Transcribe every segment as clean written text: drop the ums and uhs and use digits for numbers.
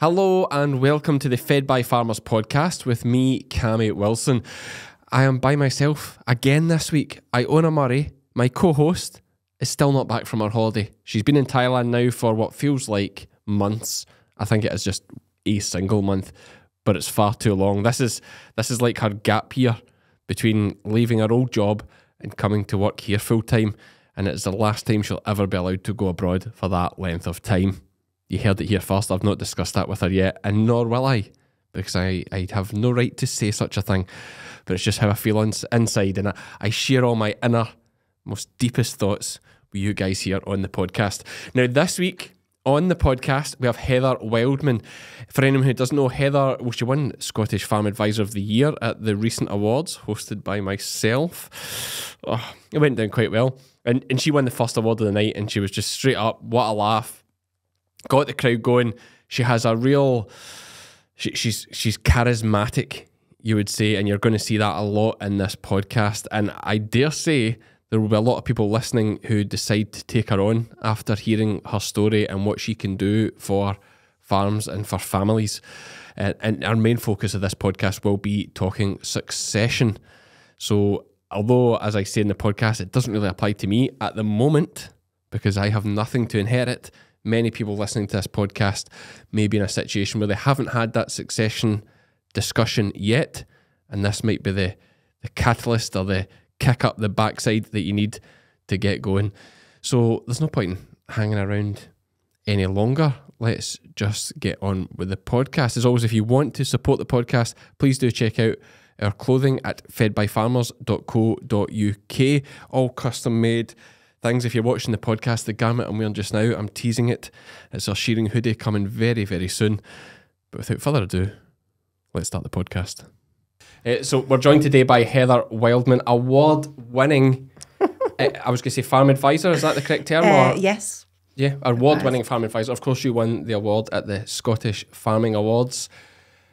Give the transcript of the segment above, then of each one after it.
Hello and welcome to the Fed by Farmers podcast with me, Cammy Wilson. I am by myself again this week. Iona Murray, my co-host, is still not back from her holiday. She's been in Thailand now for what feels like months. I think it is just a single month, but it's far too long. This is like her gap year between leaving her old job and coming to work here full time, and it's the last time she'll ever be allowed to go abroad for that length of time. You heard it here first. I've not discussed that with her yet, and nor will I, because I have no right to say such a thing. But it's just how I feel inside, and I share all my inner, most deepest thoughts with you guys here on the podcast. Now, this week on the podcast, we have Heather Wildman. For anyone who doesn't know, Heather, well, she won Scottish Farm Advisor of the Year at the recent awards hosted by myself. Oh, it went down quite well. And she won the first award of the night, and she was just straight up, what a laugh. Got the crowd going. She has a real... She's charismatic, you would say, and you're going to see that a lot in this podcast. And I dare say there will be a lot of people listening who decide to take her on after hearing her story and what she can do for farms and for families. And our main focus of this podcast will be talking succession. So although, as I say in the podcast, it doesn't really apply to me at the moment because I have nothing to inherit, many people listening to this podcast may be in a situation where they haven't had that succession discussion yet, and this might be the catalyst or the kick up the backside that you need to get going. So there's no point in hanging around any longer. Let's just get on with the podcast. As always, if you want to support the podcast, please do check out our clothing at fedbyfarmers.co.uk. All custom made things. If you're watching the podcast, the garment I'm wearing just now, I'm teasing it. It's our shearing hoodie coming very, very soon. But without further ado, let's start the podcast. So we're joined today by Heather Wildman, award-winning, I was going to say farm advisor, is that the correct term? Yes. Yeah, award-winning farm advisor. Of course, you won the award at the Scottish Farming Awards.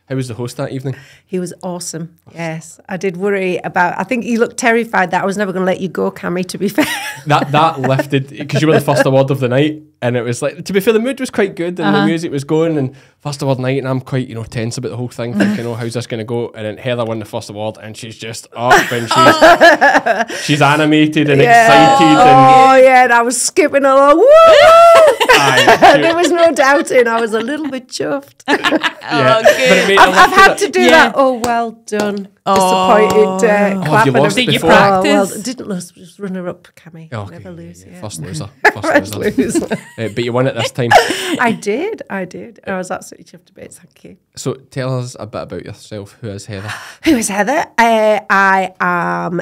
How was the host that evening? He was awesome. Yes. I did worry about, I think you looked terrified that I was never going to let you go, Cammy, to be fair. That lifted, because you were the first award of the night, and it was like, to be fair, the mood was quite good, and the music was going, and first award night, and I'm quite, tense about the whole thing, thinking, how's this going to go? And then Heather won the first award, and she's just up, and she's animated and excited. And I was skipping along. Woo! There was no doubting. I was a little bit chuffed. I've had to do that. Oh, well done. Disappointed. Clapping. Did you practice? Didn't lose. Just runner up, Cammy. Never lose. Yeah. First loser. But you won it this time. I did. I was absolutely chuffed to bits. Thank you. So tell us a bit about yourself. Who is Heather? Who is Heather? I am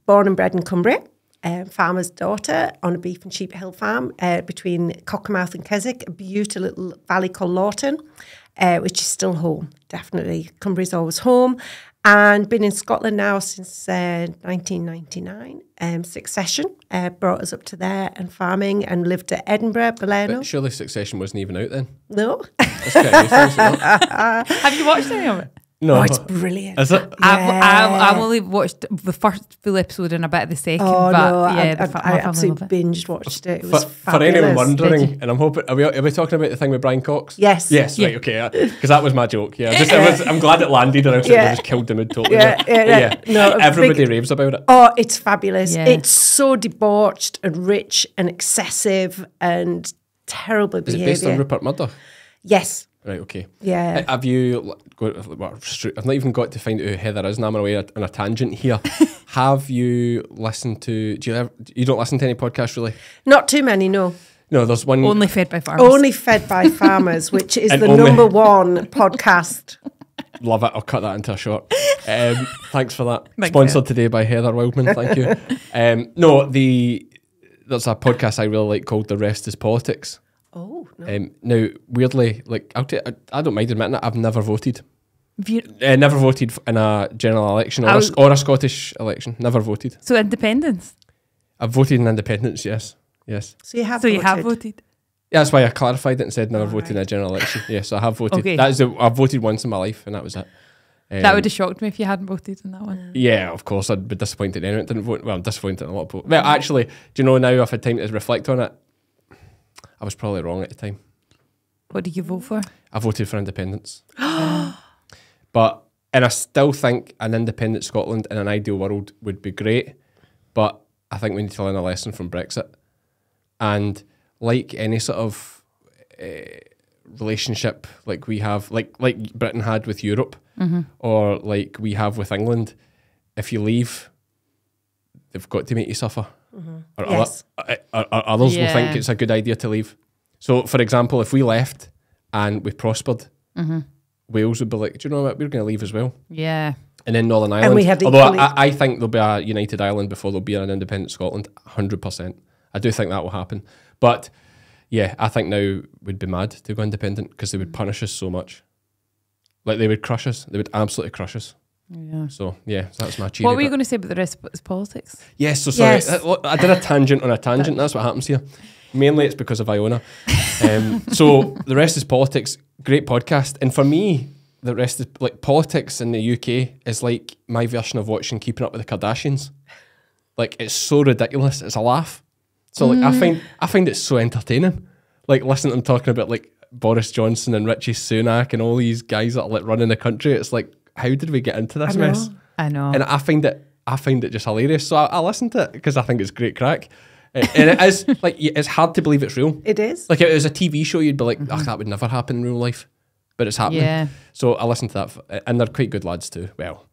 born and bred in Cumbria. Farmer's daughter on a beef and sheep hill farm between Cockermouth and Keswick, a beautiful little valley called Lawton, which is still home. Definitely, Cumbria's always home. And been in Scotland now since 1999. Succession brought us up to there and farming, and lived at Edinburgh, Balerno. But surely Succession wasn't even out then? No. That's quite a new thing, isn't it? Have you watched any of it? No. Oh, it's brilliant. Is it? I've only watched the first full episode and a bit of the second. Oh, but no, yeah, I absolutely binged watched it. It was for anyone fabulous. wondering, and I'm hoping, are we talking about the thing with Brian Cox? Yes. Yes, right, okay. Because that was my joke. Yeah, I'm glad it landed, and I just killed the mood totally. Yeah. No, everybody raves about it. Oh, it's fabulous. Yeah. It's so debauched and rich and excessive and terrible behaviour. Is it based on Rupert Murdoch? Yes. Right, okay. Yeah. Have you, I've not even got to find out who Heather is, and I'm away on a tangent here. Have you listened to, you don't listen to any podcasts really? Not too many, no. No, there's one. Only Fed by Farmers. Only Fed by Farmers, which is the number one podcast. Love it. I'll cut that into a short. Thanks for that. Thanks, Sponsored today by Heather Wildman. Thank you. There's a podcast I really like called The Rest is Politics. Oh, no. Now, weirdly, I don't mind admitting it, I've never voted. Never voted in a general election or a Scottish election. Never voted. So independence? I've voted in independence, yes. So you have voted? Yeah, that's why I clarified it and said never voted in a general election. Yeah, so I have voted. Okay. I've voted once in my life, and that was it. That would have shocked me if you hadn't voted in that one. Yeah, of course, I'd be disappointed anyone didn't vote. Well, I'm disappointed in a lot of people. Well, actually, do you know now I've had time to reflect on it? I was probably wrong at the time. What did you vote for? I voted for independence. And I still think an independent Scotland in an ideal world would be great, but I think we need to learn a lesson from Brexit. And like any sort of relationship like we have, like Britain had with Europe, or like we have with England, if you leave, they've got to make you suffer. Or Yes. others will think it's a good idea to leave. So, for example, if we left and we prospered, Wales would be like, do you know what, we're going to leave as well. Yeah. And then Northern Ireland. we have although equally- I think there'll be a united Ireland before there'll be an independent Scotland, 100%. I do think that will happen. But yeah, I think now we'd be mad to go independent because they would punish us so much. Like they would crush us. They would absolutely crush us. Yeah. So yeah, that's my cheery What were you bit. going to say about the rest of it's politics? Yes, so sorry. Yes. I did a tangent on a tangent. That's what happens here. Mainly it's because of Iona. So the rest is politics. Great podcast. And for me, the rest is like politics in the UK is like my version of watching Keeping Up with the Kardashians. Like it's so ridiculous. It's a laugh. So like I find it so entertaining. Like listening to them talking about like Boris Johnson and Richie Sunak and all these guys that are like running the country. It's like, how did we get into this mess? I know. And I find it just hilarious. So I listen to it because I think it's great crack. And it is like it's hard to believe it's real. It is. Like if it was a TV show, you'd be like, "Oh, that would never happen in real life," but it's happening. Yeah. So I listen to that, and they're quite good lads too. Well,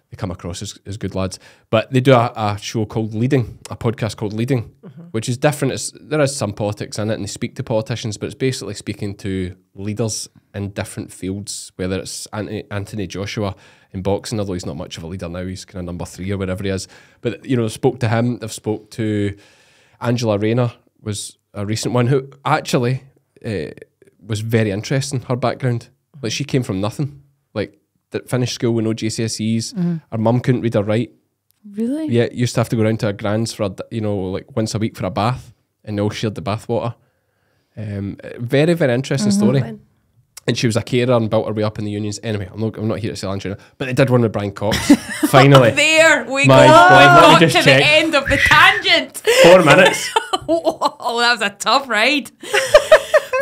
they come across as good lads, but they do a show called Leading, a podcast called Leading, which is different. There is some politics in it, and they speak to politicians, but it's basically speaking to leaders in different fields. Whether it's Anthony Joshua in boxing, although he's not much of a leader now, he's kind of number 3 or wherever he is. But you know, spoke to him. They've spoke to Angela Raine was a recent one who actually was very interesting, her background. Like she came from nothing. Like finished school with no GCSEs. Her mum couldn't read or write. Really? Yeah, used to have to go round to her grand's for like once a week for a bath, and they all shared the bath water. Very, very interesting story. And she was a carer and built her way up in the unions. Anyway, I'm not here to sell Angela, but they did one with Brian Cox. Finally. There we My go. God, let me Got just to check. the end of the tangent. 4 minutes. Oh, that was a tough ride.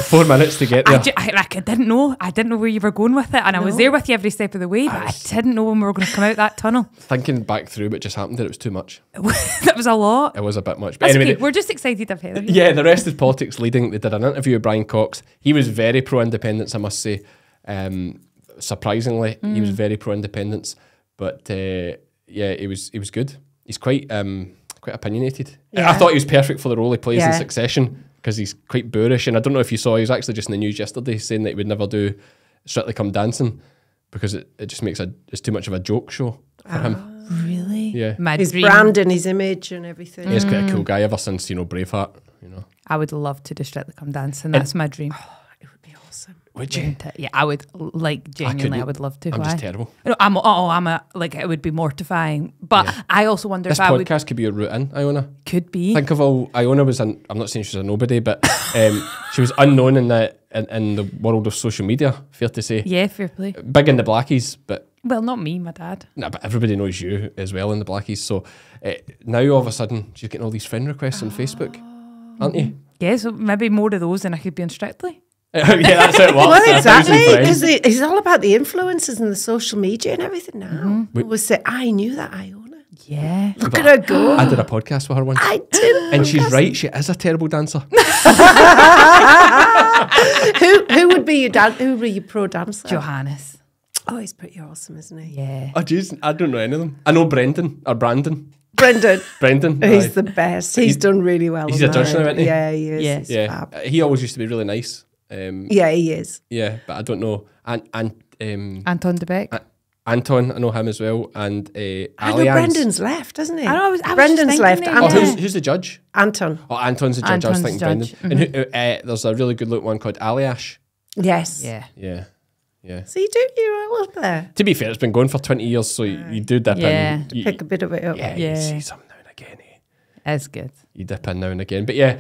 4 minutes to get there. I didn't know. I didn't know where you were going with it, and I was there with you every step of the way, but I didn't know when we were going to come out that tunnel. Thinking back through what just happened, that it was too much. That was a lot. It was a bit much. But That's anyway, okay. We're just excited to have Heather here. yeah, the rest is politics leading. They did an interview with Brian Cox. He was very pro-independence, I must say. Surprisingly, he was very pro-independence. But yeah, he was good. He's quite opinionated. Yeah. I thought he was perfect for the role he plays in Yeah. Succession because he's quite boorish. And I don't know if you saw, he was actually just in the news yesterday saying that he would never do Strictly Come Dancing because it just makes it's too much of a joke show for him. Really? Yeah. My His dream. brand and his image and everything. He's quite a cool guy ever since, Braveheart, I would love to do Strictly Come Dancing. That's my dream. It would be awesome. Would you? Yeah, I would genuinely. I would love to. I'm Why? just terrible. No, it would be mortifying. But I also wonder This if I would. podcast could be your route in, Iona. Could be. Think of all Iona was I'm not saying she was a nobody, but she was unknown in the world of social media, fair to say. Yeah, fair play. Big in the Blackies, but Well, not me, my dad. but everybody knows you as well in the Blackies. So now all of a sudden she's getting all these friend requests on Facebook, aren't you? Yeah, so maybe more of those and I could be on Strictly. Yeah, that's how it works. Well, 1,000 exactly, friends. because it's all about the influencers and the social media and everything now. People say, I knew that Iona. Yeah. Look at her go. I did a podcast with her once. I did. And she's right, she is a terrible dancer. Who would be your dad? Who were your pro dancer? Johannes. Oh, he's pretty awesome, isn't he? Yeah. Oh, jeez, I don't know any of them. I know Brandon. Brendan. Brendan. He's aye. the best. He's done really well. he's on a judge that. now, isn't he? Yeah, he is. Yeah. He's Yeah, fab. he always used to be really nice. Yeah, he is. Yeah, but I don't know. And Anton de Beek. Anton, I know him as well. And I know Allianz. Brendan's left, hasn't he? I know, I was Brendan's just left. thinking Oh, there, who's the judge? Anton. Oh, Anton's the judge. I was Anton's thinking the Brendan. judge. And there's a really good look one called Aliash. Yes. Yeah. Yeah, yeah. So you're up there. To be fair, it's been going for 20 years, so you do dip Yeah. in. You, Pick a bit of it up. yeah, Yeah. you see something now and again. It's good. You dip in now and again. But yeah,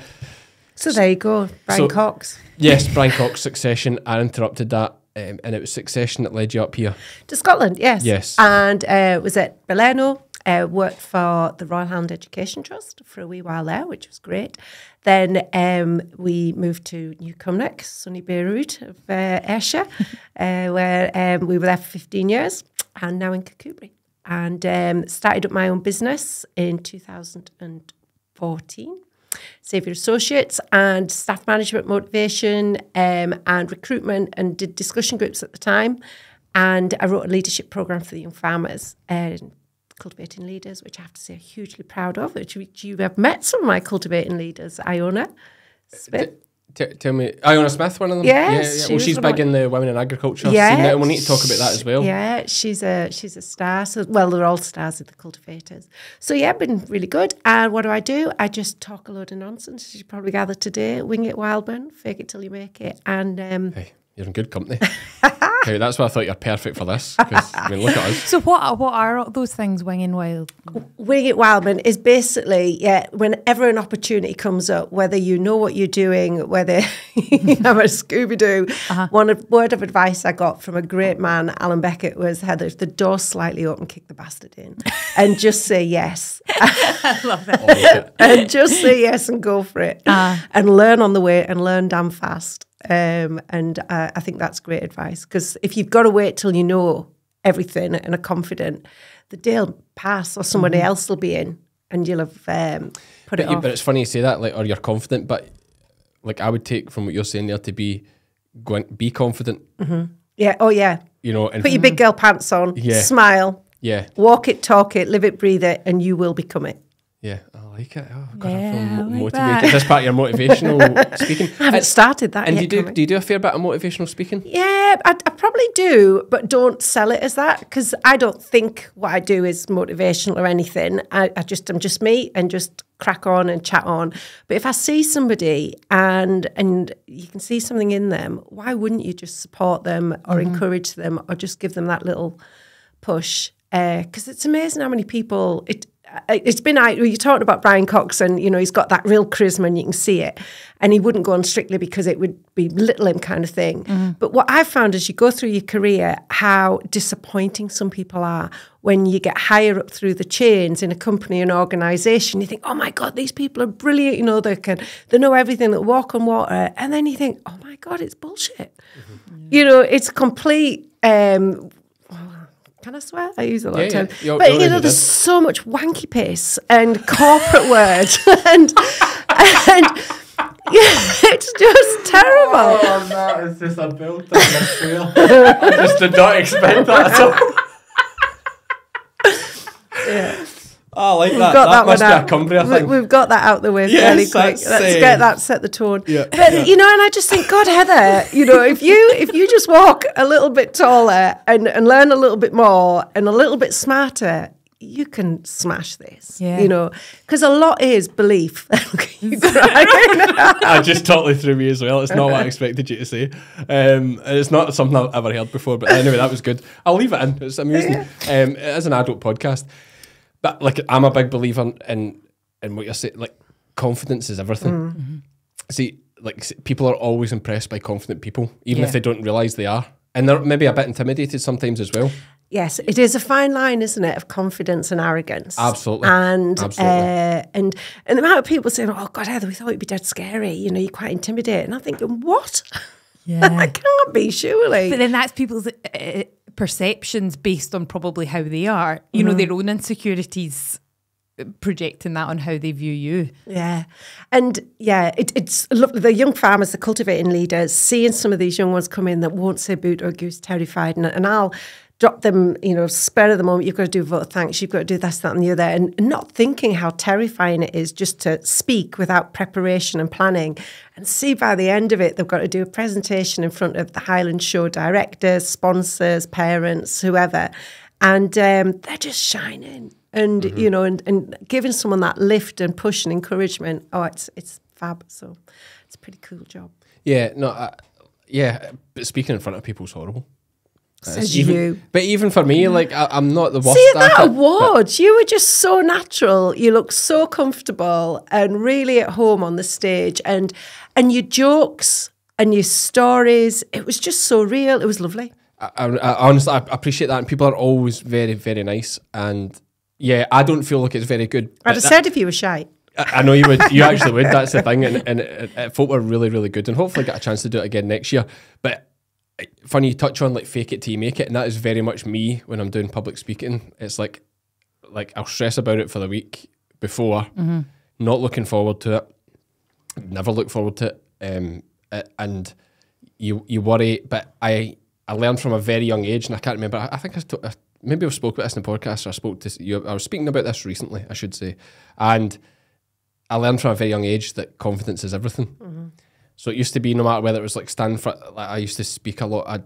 So there you go. Brian Cox. yes, Brian Cox, Succession. I interrupted that. And it was Succession that led you up here. To Scotland, yes. Yes. And was it Beleno worked for the Royal Hound Education Trust for a wee while there, which was great. Then we moved to New Cumnock, sunny Beirut of Ayrshire, where we were there for 15 years, and now in Kirkcudbright. And started up my own business in 2014. Saviour Associates, and staff management, motivation, and recruitment, and did discussion groups at the time. And I wrote a leadership program for the young farmers, Cultivating Leaders, which I have to say I'm hugely proud of. Which you have met some of my Cultivating Leaders, Iona Smith. Tell me, Iona Smith, one of them? Yes, Well, she's big in the women in agriculture. Yeah, we'll need to talk about that as well. Yeah, she's a star. So, well, they're all stars of the cultivators. So yeah, been really good. And what do? I just talk a load of nonsense, as you probably gathered today. Wing it, Wildman. Fake it till you make it. And hey, you're in good company. Hey, that's why I thought you're perfect for this. Because I mean, look at us. So what are those things, Winging Wild? Wing it, Wildman is basically, whenever an opportunity comes up, whether you know what you're doing, whether I'm a Scooby-Doo, one word of advice I got from a great man, Alan Beckett, was, Heather, if the door's slightly open, kick the bastard in and just say yes. I love it. And just say yes and go for it. And learn on the way and learn damn fast. And I think that's great advice, because if you've got to wait till you know everything and are confident, the day'll pass or somebody else will be in and you'll have put it off. But it's funny you say that, like, or you're confident, but like I would take from what you're saying there to be confident. Yeah, oh yeah. You know, and put your big girl pants on, smile, walk it, talk it, live it, breathe it, and you will become it. Yeah, I like it. Oh, God, I feel like motivated. that. Is this part of your motivational speaking? I haven't started that and yet. do you do a fair bit of motivational speaking? Yeah, I probably do, but don't sell it as that, because I don't think what I do is motivational or anything. I'm just me and just crack on and chat on. But if I see somebody and you can see something in them, why wouldn't you just support them or encourage them or just give them that little push? Because it's amazing how many people it's been, you're talking about Brian Cox, and you know he's got that real charisma and you can see it, and he wouldn't go on Strictly because it would be little him kind of thing. But what I've found as you go through your career, how disappointing some people are when you get higher up through the chains in a company and organisation. You think, oh my God, these people are brilliant, you know, they know everything, that walk on water, and then you think, oh my God, it's bullshit. You know, it's complete. Can I swear? I use a lot of terms. But you know, there's so much wanky piss and corporate words and it's just terrible. Oh, that is just a build up I just did not expect that at all. Yeah. Oh, I like that. That must be a Cumbria thing. We've got that out the way fairly quick. Let's get that, set the tone. Yeah. But you know, and I just think, God, Heather, you know, if you just walk a little bit taller and learn a little bit more and a little bit smarter, you can smash this. Yeah. You know, because a lot is belief. You crying. I just totally threw me as well. It's not what I expected you to say. It's not something I've ever heard before. But anyway, that was good. I'll leave it in. It's amusing. It is an adult podcast. But like, I'm a big believer in what you're saying. Like, confidence is everything. See, like, people are always impressed by confident people, even if they don't realise they are, and they're maybe a bit intimidated sometimes as well. Yes, it is a fine line, isn't it, of confidence and arrogance. Absolutely. And the amount of people saying, "Oh God, Heather, we thought you'd be dead scary. You know, you're quite intimidating." And I'm thinking, what? Yeah, I can't be, surely. But then that's people's perceptions based on probably how they are, you know, their own insecurities, projecting that on how they view you. Yeah. And yeah, it's lovely. The young farmers, the cultivating leaders, seeing some of these young ones come in that won't say boot or goose, terrified, and I'll drop them, you know, spur of the moment, you've got to do a vote of thanks, you've got to do this, that and the other, and not thinking how terrifying it is just to speak without preparation and planning, and see by the end of it they've got to do a presentation in front of the Highland Show directors, sponsors, parents, whoever, and they're just shining, and you know, and giving someone that lift and push and encouragement. Oh, it's fab. So it's a pretty cool job. Yeah, no, but speaking in front of people is horrible. Says you. But even for me, like, I'm not the worst See, at that it, award, you were just so natural. You look so comfortable and really at home on the stage. And your jokes and your stories, it was just so real. It was lovely. I honestly, I appreciate that. And people are always very, very nice. And, Yeah, I don't feel like it's very good. I'd have said if you were shy. I know you would. You actually would. That's the thing. And it felt were really, really good. And hopefully get a chance to do it again next year. But funny you touch on like fake it till you make it. And that is very much me when I'm doing public speaking. It's like I'll stress about it for the week before, not looking forward to it. Never look forward to it. And you worry. But I learned from a very young age, and I can't remember. I think maybe I've spoke about this in the podcast, or I spoke to you. I was speaking about this recently, I should say. And I learned from a very young age that confidence is everything. So it used to be no matter whether it was like stand for, like I used to speak a lot. I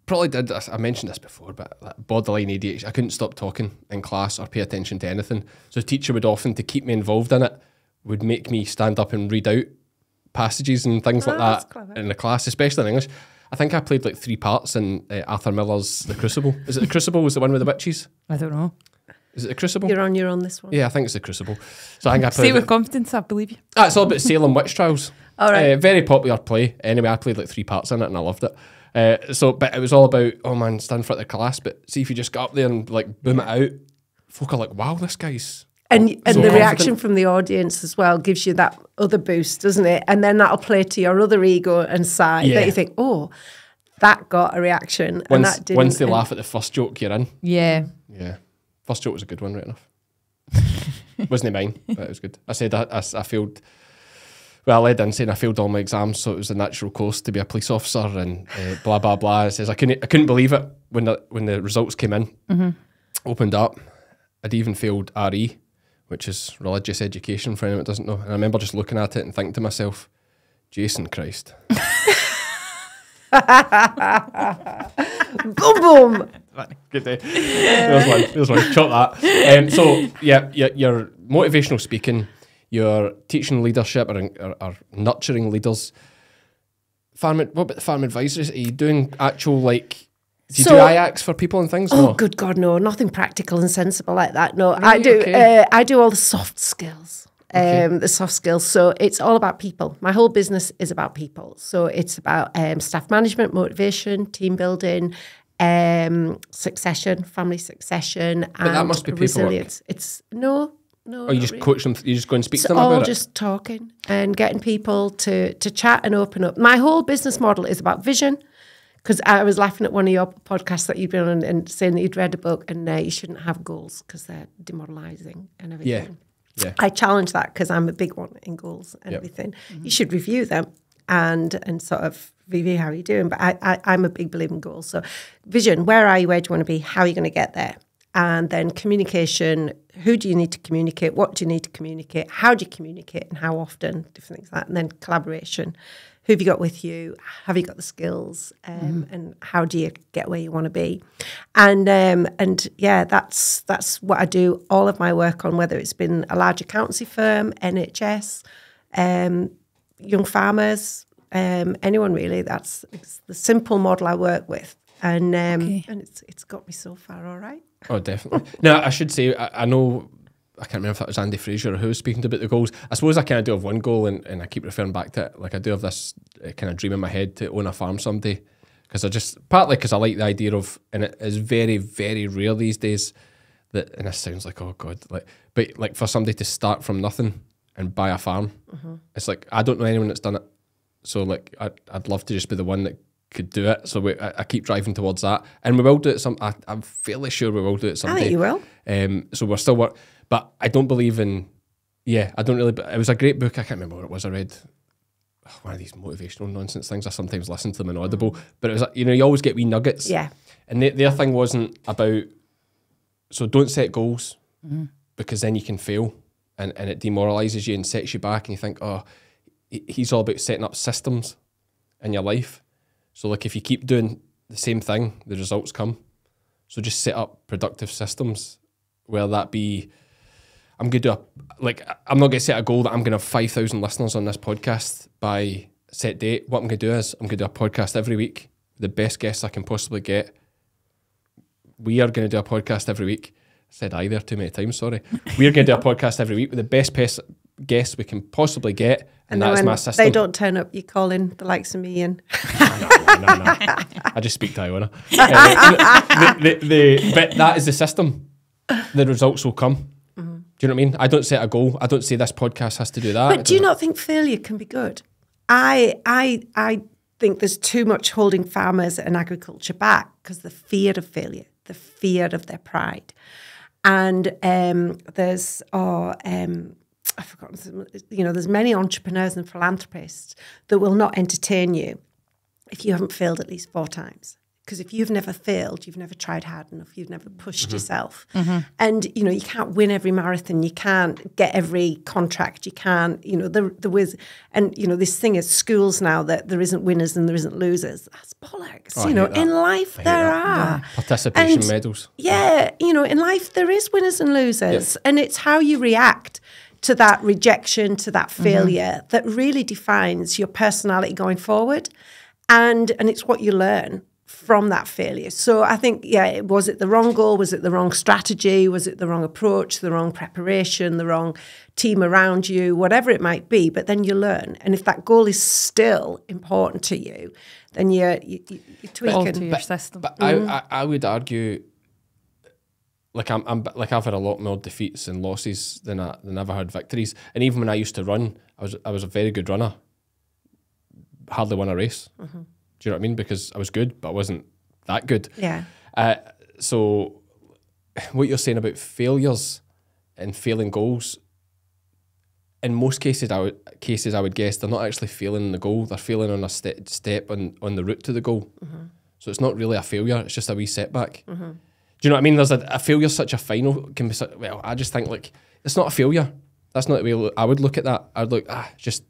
probably did, I mentioned this before, but like borderline ADHD, I couldn't stop talking in class or pay attention to anything. So the teacher would often, to keep me involved in it, would make me stand up and read out passages and things like that in the class, especially in English. I think I played like 3 parts in Arthur Miller's The Crucible. Is it The Crucible? Was the one with the witches? I don't know. Is it The Crucible? You're on this one. Yeah, I think it's The Crucible. So I think I played. Say with confidence, I believe you. It's all about Salem witch trials. All right. Very popular play. Anyway, I played like 3 parts in it and I loved it. But it was all about, oh man, stand in front of the class. But see if you just got up there and like boom it out, folk are like, wow, this guy's. And so the confident. reaction from the audience as well gives you that other boost, doesn't it? And then that'll play to your other ego and side that you think, oh, that got a reaction and that didn't. Once they laugh at the first joke, you're in. Yeah. Yeah. First joke was a good one, right enough. Wasn't mine, but it was good. I said I failed. Well, I led in saying I failed all my exams, so it was a natural course to be a police officer and blah blah blah. It says I couldn't believe it when the results came in. Opened up, I'd even failed RE, which is religious education for anyone that doesn't know. And I remember just looking at it and thinking to myself, Jason Christ. Boom, boom. Good day. There's one. Chop that. So, yeah, your motivational speaking, your teaching leadership or nurturing leaders. What about the farm advisories? Are you doing actual, like, do you do IACs for people and things? Oh, no? good God, no. Nothing practical and sensible like that. No, Really? I do. Okay. I do all the soft skills. The soft skills. So it's all about people. My whole business is about people. So it's about staff management, motivation, team building, succession, family succession, But and that must be resilience. It's no. Or you just really. coach them, you just go and speak It's to them all about just talking and getting people to chat and open up. My whole business model is about vision. Because I was laughing at one of your podcasts that you've been on and saying that you'd read a book and you shouldn't have goals because they're demoralising and everything. Yeah. I challenge that because I'm a big one in goals and everything. You should review them and sort of review how you're doing. But I'm a big believer in goals. So vision, where are you? Where do you want to be? How are you going to get there? And then communication, who do you need to communicate? What do you need to communicate? How do you communicate and how often? Different things like that. And then collaboration. Who have you got with you? Have you got the skills? And how do you get where you want to be? And yeah, that's what I do all of my work on, whether it's been a large accountancy firm, NHS, young farmers, anyone really. It's the simple model I work with. And it's got me so far all right. Oh, definitely. Now, I should say, I know, I can't remember if that was Andy Fraser or who was speaking about the goals. I suppose I kind of do have one goal, and I keep referring back to it. Like, I do have this kind of dream in my head to own a farm someday. Partly because I like the idea of, and it is very, very rare these days, that, and this sounds like, oh God, but like for somebody to start from nothing and buy a farm, it's like, I don't know anyone that's done it. So like, I'd love to just be the one that could do it. So I keep driving towards that, and we will do it. I'm fairly sure we will do it someday. I think you will. So we're still but I don't believe in. Yeah, I don't really. But it was a great book. I can't remember what it was. I read one of these motivational nonsense things. I sometimes listen to them in Audible, but it was you always get wee nuggets. Yeah. And their thing wasn't about. So don't set goals because then you can fail, and it demoralizes you and sets you back, and you think, oh, he's all about setting up systems in your life. So like if you keep doing the same thing, the results come. So just set up productive systems, whether that be, I'm going to do I'm not going to set a goal that I'm going to have 5,000 listeners on this podcast by a set date. What I'm going to do is I'm going to do a podcast every week, the best guests I can possibly get. We are going to do a podcast every week. I said I there too many times, sorry. We're going to do a podcast every week with the best guests we can possibly get, and that is my system. They don't turn up, you call in the likes of me and... No. I just speak to Iona. But that is the system. the results will come. Do you know what I mean? I don't set a goal. I don't say this podcast has to do that. But do you not think failure can be good? I think there's too much holding farmers and agriculture back because the fear of failure, the fear of their pride. And there's I've forgotten, there's many entrepreneurs and philanthropists that will not entertain you if you haven't failed at least 4 times. Because if you've never failed, you've never tried hard enough, you've never pushed yourself. And, you can't win every marathon, you can't get every contract, you can't, there was, and, this thing at schools now that there isn't winners and there isn't losers. That's bollocks. In life there are. Participation medals. Yeah, in life there is winners and losers. And it's how you react to that rejection, to that failure that really defines your personality going forward. And it's what you learn from that failure. So I think, was it the wrong goal? Was it the wrong strategy? Was it the wrong approach, the wrong preparation, the wrong team around you, whatever it might be? But then you learn. And if that goal is still important to you, then you tweak Alter your system. But I would argue, like I've had a lot more defeats and losses than I've had victories. And even when I used to run, I was a very good runner. Hardly won a race. Do you know what I mean? Because I was good, but I wasn't that good. Yeah. So what you're saying about failures and failing goals, in most cases, I would guess they're not actually failing the goal. They're failing on a step on the route to the goal. So it's not really a failure. It's just a wee setback. Do you know what I mean? There's a failure such a final can be such, well, I just think it's not a failure. That's not the way I would look at that. I would look,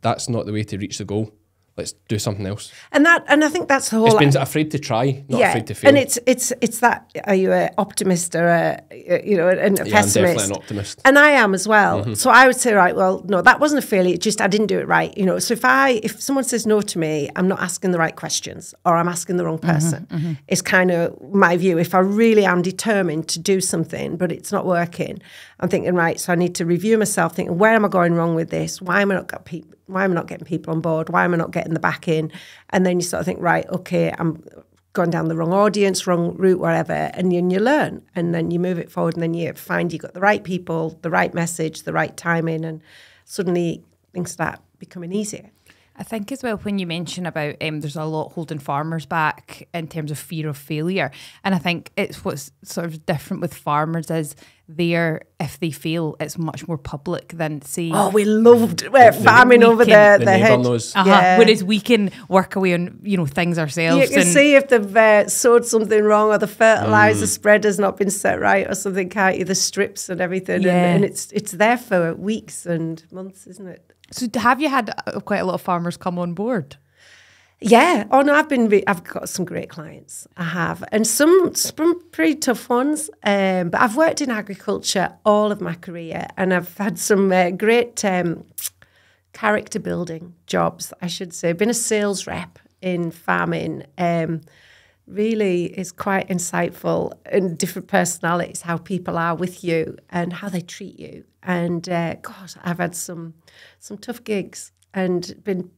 that's not the way to reach the goal. Let's do something else. And I think that's the whole. It's been afraid to try, not afraid to fail. And it's that. Are you an optimist or a pessimist? I'm definitely an optimist. And I am as well. So I would say, right, well, no, that wasn't a failure. Just I didn't do it right. So if someone says no to me, I'm not asking the right questions or I'm asking the wrong person. It's kind of my view. If I really am determined to do something, but it's not working, I'm thinking, right, so I need to review myself, thinking, where am I going wrong with this? Why am I not getting people on board? Why am I not getting the back in? And then you sort of think, right, okay, I'm going down the wrong audience, wrong route, whatever, and then you learn, and then you move it forward, and then you find you've got the right people, the right message, the right timing, and suddenly things start becoming easier. I think as well, when you mention about there's a lot holding farmers back in terms of fear of failure, and I think it's what's sort of different with farmers is if they fail, it's much more public than say. Oh, we loved farming over the hedge. Whereas we can work away on things ourselves. You can see if they've sowed something wrong or the fertilizer spread has not been set right or something. Can't you? The strips and everything, and it's there for weeks and months, isn't it? So have you had quite a lot of farmers come on board? Yeah. Oh no, I've got some great clients. I have, and some pretty tough ones. But I've worked in agriculture all of my career, and I've had some great character building jobs, I should say. Been a sales rep in farming. Really is quite insightful, and different personalities, how people are with you and how they treat you. And God, I've had some tough gigs and been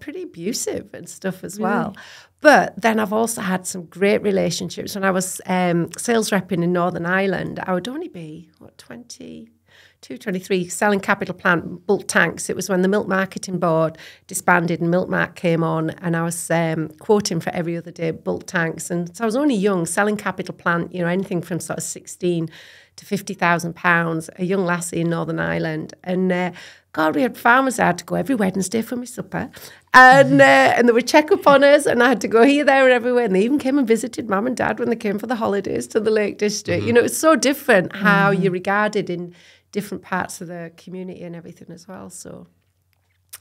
pretty abusive and stuff as well. But then I've also had some great relationships. When I was sales repping in Northern Ireland, I would only be 22, 23, selling capital plant bulk tanks. It was when the Milk Marketing Board disbanded and Milkmark came on, and I was quoting for every other day bulk tanks. And so I was only young, selling capital plant, anything from sort of 16 to £50,000, a young lassie in Northern Ireland. And God, we had farmers. I had to go every Wednesday for my supper. And they would check up on us, and I had to go here, there and everywhere. And they even came and visited Mum and Dad when they came for the holidays to the Lake District. It's so different how you're regarded in different parts of the community and everything as well. So,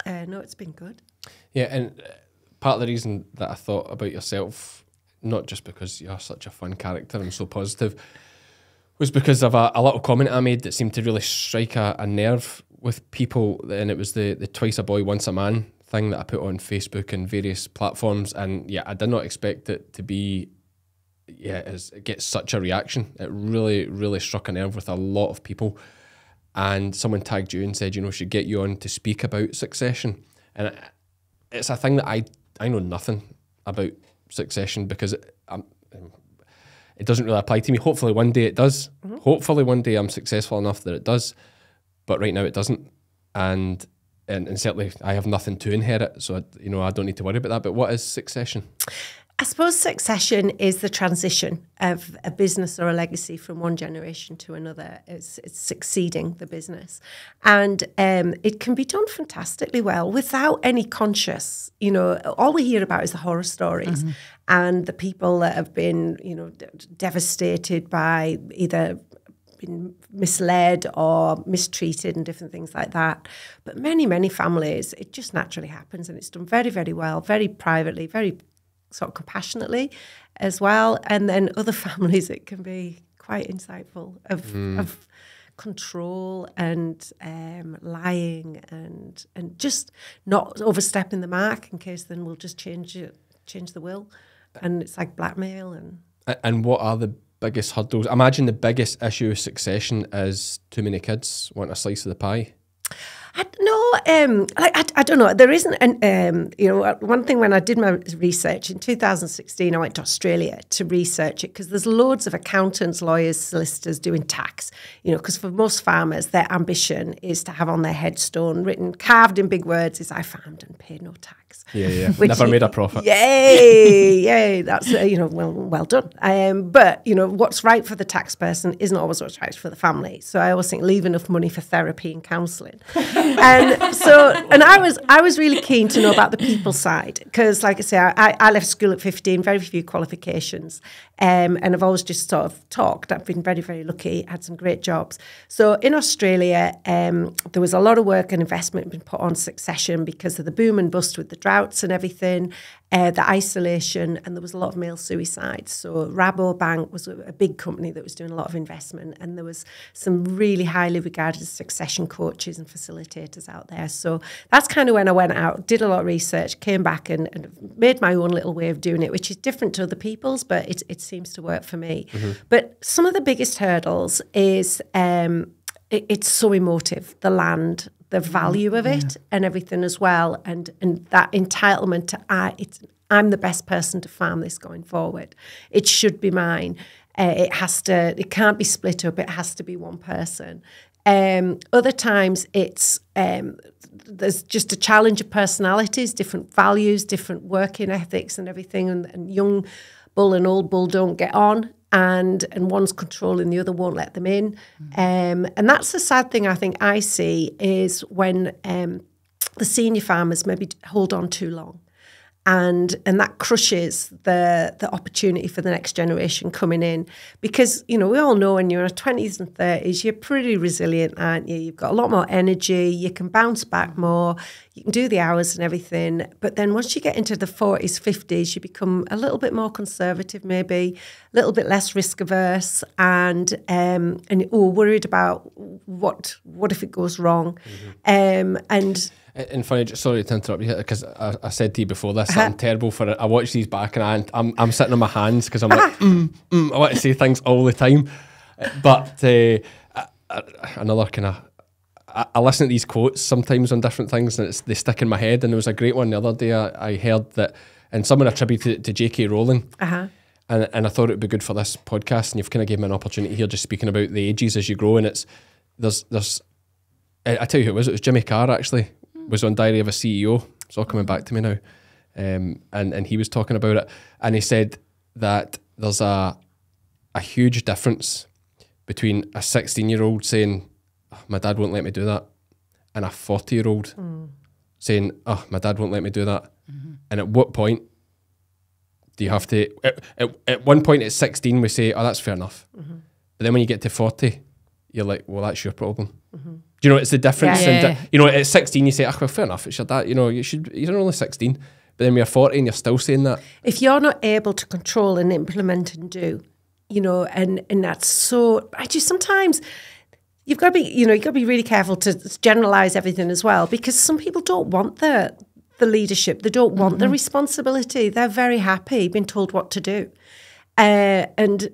no, it's been good. Yeah, and part of the reason that I thought about yourself, not just because you're such a fun character and so positive, was because of a little comment I made that seemed to really strike a nerve with people, and it was the twice a boy, once a man thing that I put on Facebook and various platforms. And I did not expect it to be, it gets such a reaction. It really, really struck a nerve with a lot of people. And someone tagged you and said, should get you on to speak about succession. And it's a thing that I know nothing about succession, because it doesn't really apply to me. Hopefully one day it does. Hopefully one day I'm successful enough that it does. But right now it doesn't. And certainly I have nothing to inherit. So, I don't need to worry about that. But what is succession? I suppose succession is the transition of a business or a legacy from one generation to another. It's succeeding the business. And it can be done fantastically well without any conscious, all we hear about is the horror stories and the people that have been, devastated by either been misled or mistreated and different things like that. But many, many families, it just naturally happens and it's done very, very well, very privately, very sort of compassionately as well. And then other families, it can be quite insightful of control and lying and just not overstepping the mark in case then we'll just change the will. And it's like blackmail. And what are the biggest hurdles? I imagine the biggest issue with succession is too many kids want a slice of the pie. I don't know. There isn't, one thing when I did my research in 2016, I went to Australia to research it because there's loads of accountants, lawyers, solicitors doing tax, because for most farmers, their ambition is to have on their headstone carved in big words is I farmed and paid no tax. Yeah. Never made a profit. Yay. That's, well done. But, what's right for the tax person isn't always what's right for the family. So I always think leave enough money for therapy and counselling. And I was really keen to know about the people side because, like I say, I left school at 15, very few qualifications, and I've always just sort of talked. I've been very, very lucky, had some great jobs. So in Australia, there was a lot of work and investment been put on succession because of the boom and bust with the droughts and everything, the isolation, and there was a lot of male suicides. So Rabobank was a big company that was doing a lot of investment, and there was some really highly regarded succession coaches and facilitators out there. So that's kind of when I went out, did a lot of research, came back and made my own little way of doing it, which is different to other people's, but it seems to work for me. But some of the biggest hurdles is it's so emotive, the land, the value of it and everything as well. And that entitlement to, I'm the best person to farm this going forward. It should be mine. It can't be split up. It has to be one person. Other times it's, there's just a challenge of personalities, different values, different working ethics and everything. And young bull and old bull don't get on. And one's controlling, the other won't let them in. And that's the sad thing I think I see is when the senior farmers maybe hold on too long. And that crushes the opportunity for the next generation coming in. Because, we all know when you're in your 20s and 30s, you're pretty resilient, aren't you? You've got a lot more energy, you can bounce back more, you can do the hours and everything. But then once you get into the 40s, 50s, you become a little bit more conservative maybe, a little bit less risk averse and worried about what if it goes wrong. And funny, sorry to interrupt you because I said to you before this, I'm terrible for it. I watch these back and I'm sitting on my hands because I'm like, I want to say things all the time. But another kind of, I listen to these quotes sometimes on different things and they stick in my head. And there was a great one the other day I heard that, and someone attributed it to J.K. Rowling. And I thought it would be good for this podcast. And you've kind of given me an opportunity here just speaking about the ages as you grow. And there's I tell you who it was Jimmy Carr actually. Was on Diary of a CEO. It's all coming back to me now. And he was talking about it. And he said that there's a huge difference between a 16-year-old saying, oh, my dad won't let me do that, and a 40-year-old saying, oh, my dad won't let me do that. And at what point do you have to... At one point at 16, we say, oh, that's fair enough. But then when you get to 40, you're like, well, that's your problem. Do you know, it's the difference. At 16 you say, well, fair enough, it's your dad, you're only 16. But then when you're 40 and you're still saying that. If you're not able to control and implement and do, and that's so, sometimes you've got to be, you've got to be really careful to generalize everything as well, because some people don't want the leadership, they don't want the responsibility. They're very happy being told what to do. And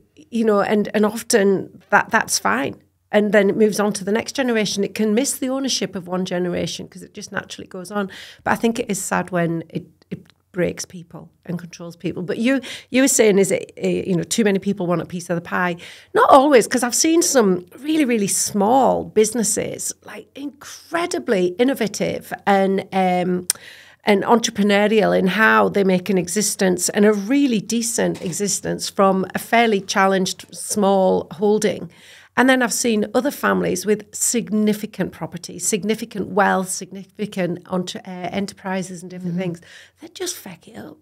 often that's fine. And then it moves on to the next generation. It can miss the ownership of one generation because it just naturally goes on. But I think it is sad when it breaks people and controls people. But you were saying, is it, too many people want a piece of the pie? Not always, because I've seen some really, really small businesses, like incredibly innovative and entrepreneurial in how they make an existence, and a really decent existence from a fairly challenged small holding. And then I've seen other families with significant property, significant wealth, significant enterprises and different things that just feck it up.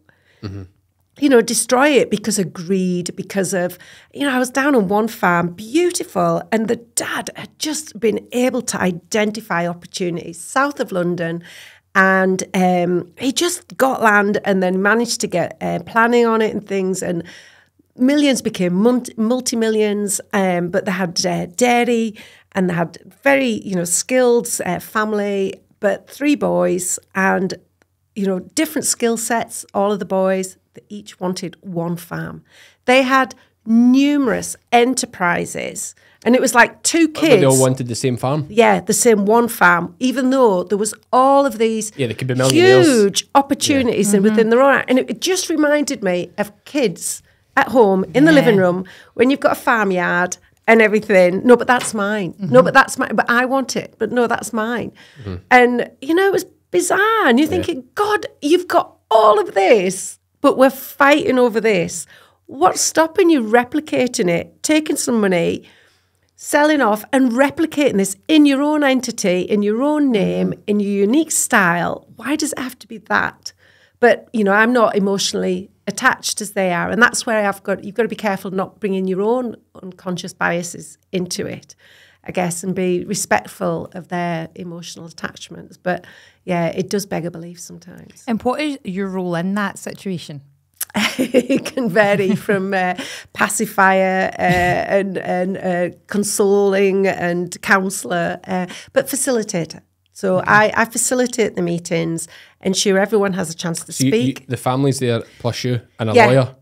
Destroy it because of greed, because of, I was down on one farm, beautiful, and the dad had just been able to identify opportunities south of London, and he just got land and then managed to get planning on it and things, and millions became multi-millions, but they had dairy, and they had very, skilled family, but 3 boys, and, different skill sets, all of the boys, they each wanted one farm. They had numerous enterprises, and it was like 2 kids. But they all wanted the same farm? Yeah, the same one farm, even though there was all of these they could be millionaires. Huge opportunities within their own. And it just reminded me of kids at home in the living room when you've got a farmyard and everything. No, but that's mine. No, but that's mine. But I want it. But no, that's mine. And, it was bizarre. And you're thinking, God, you've got all of this, but we're fighting over this. What's stopping you replicating it, taking some money, selling off and replicating this in your own entity, in your own name, in your unique style? Why does it have to be that? But, I'm not emotionally attached as they are. And that's where you've got to be careful not bringing your own unconscious biases into it, I guess, and be respectful of their emotional attachments. But, it does beg a belief sometimes. And what is your role in that situation? It can vary from pacifier and consoling and counsellor, but facilitator. So I facilitate the meetings, ensure everyone has a chance to speak. The family's there plus you and a lawyer?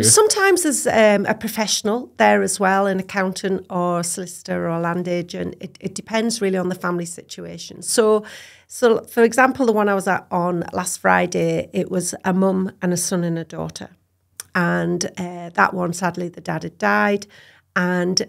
Sometimes there's a professional there as well, an accountant or solicitor or land agent. It depends really on the family situation. So for example, the one I was on last Friday, it was a mum and a son and a daughter. And that one, sadly, the dad had died. And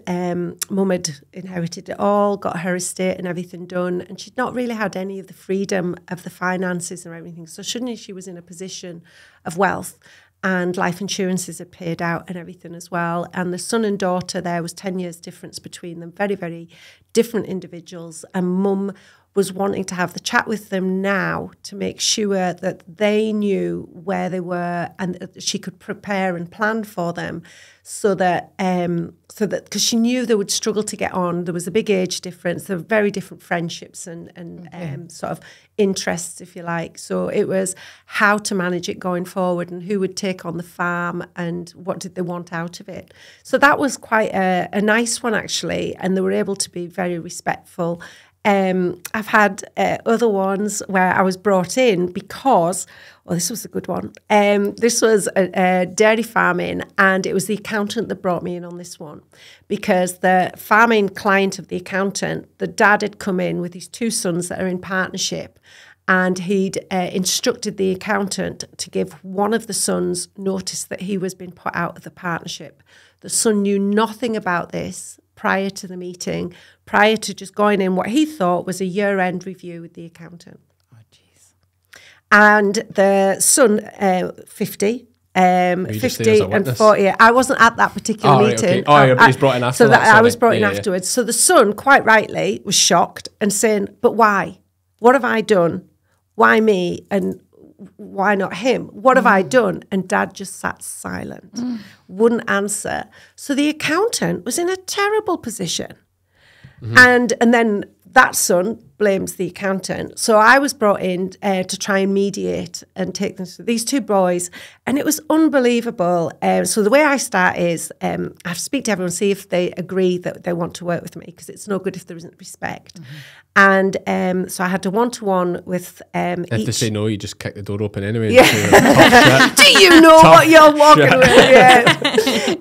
mum had inherited it all, got her estate and everything done. And she'd not really had any of the freedom of the finances or everything. So suddenly she was in a position of wealth, and life insurances had paid out and everything as well. And the son and daughter, there was 10 years difference between them, very, very different individuals. And mum was wanting to have the chat with them now to make sure that they knew where they were and that she could prepare and plan for them so that because she knew they would struggle to get on. There was a big age difference. There were very different friendships and sort of interests, if you like. So it was how to manage it going forward and who would take on the farm and what did they want out of it. So that was quite a nice one, actually, and they were able to be very respectful. I've had other ones where I was brought in because, this was a good one. This was a dairy farming, and it was the accountant that brought me in on this one because the farming client of the accountant, the dad had come in with his 2 sons that are in partnership, and he'd instructed the accountant to give one of the sons notice that he was being put out of the partnership. The son knew nothing about this prior to the meeting, prior to just going in what he thought was a year-end review with the accountant. Oh, jeez. And the son, 50 and 40. I wasn't at that particular meeting. Right, okay. He's brought in after that. I was brought in afterwards. So the son, quite rightly, was shocked and saying, but why? What have I done? Why me? And why not him? What have I done? And dad just sat silent, wouldn't answer. So the accountant was in a terrible position. And then that son blames the accountant. So I was brought in to try and mediate and take them to these 2 boys. And it was unbelievable. So the way I start is I have to speak to everyone, see if they agree that they want to work with me, because it's no good if there isn't respect. And so I had a one-to-one with If they say no, you just kick the door open anyway. Yeah. Do you know what you're walking with?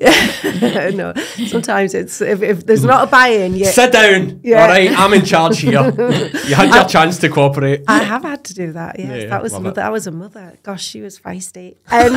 Yeah. No, sometimes it's if there's not a buy-in yet. Sit down. Yeah. All right, I'm in charge here. You had your chance to cooperate. I have had to do that. Yes, Yeah, that was love mother. it. I was a mother. Gosh, she was feisty. And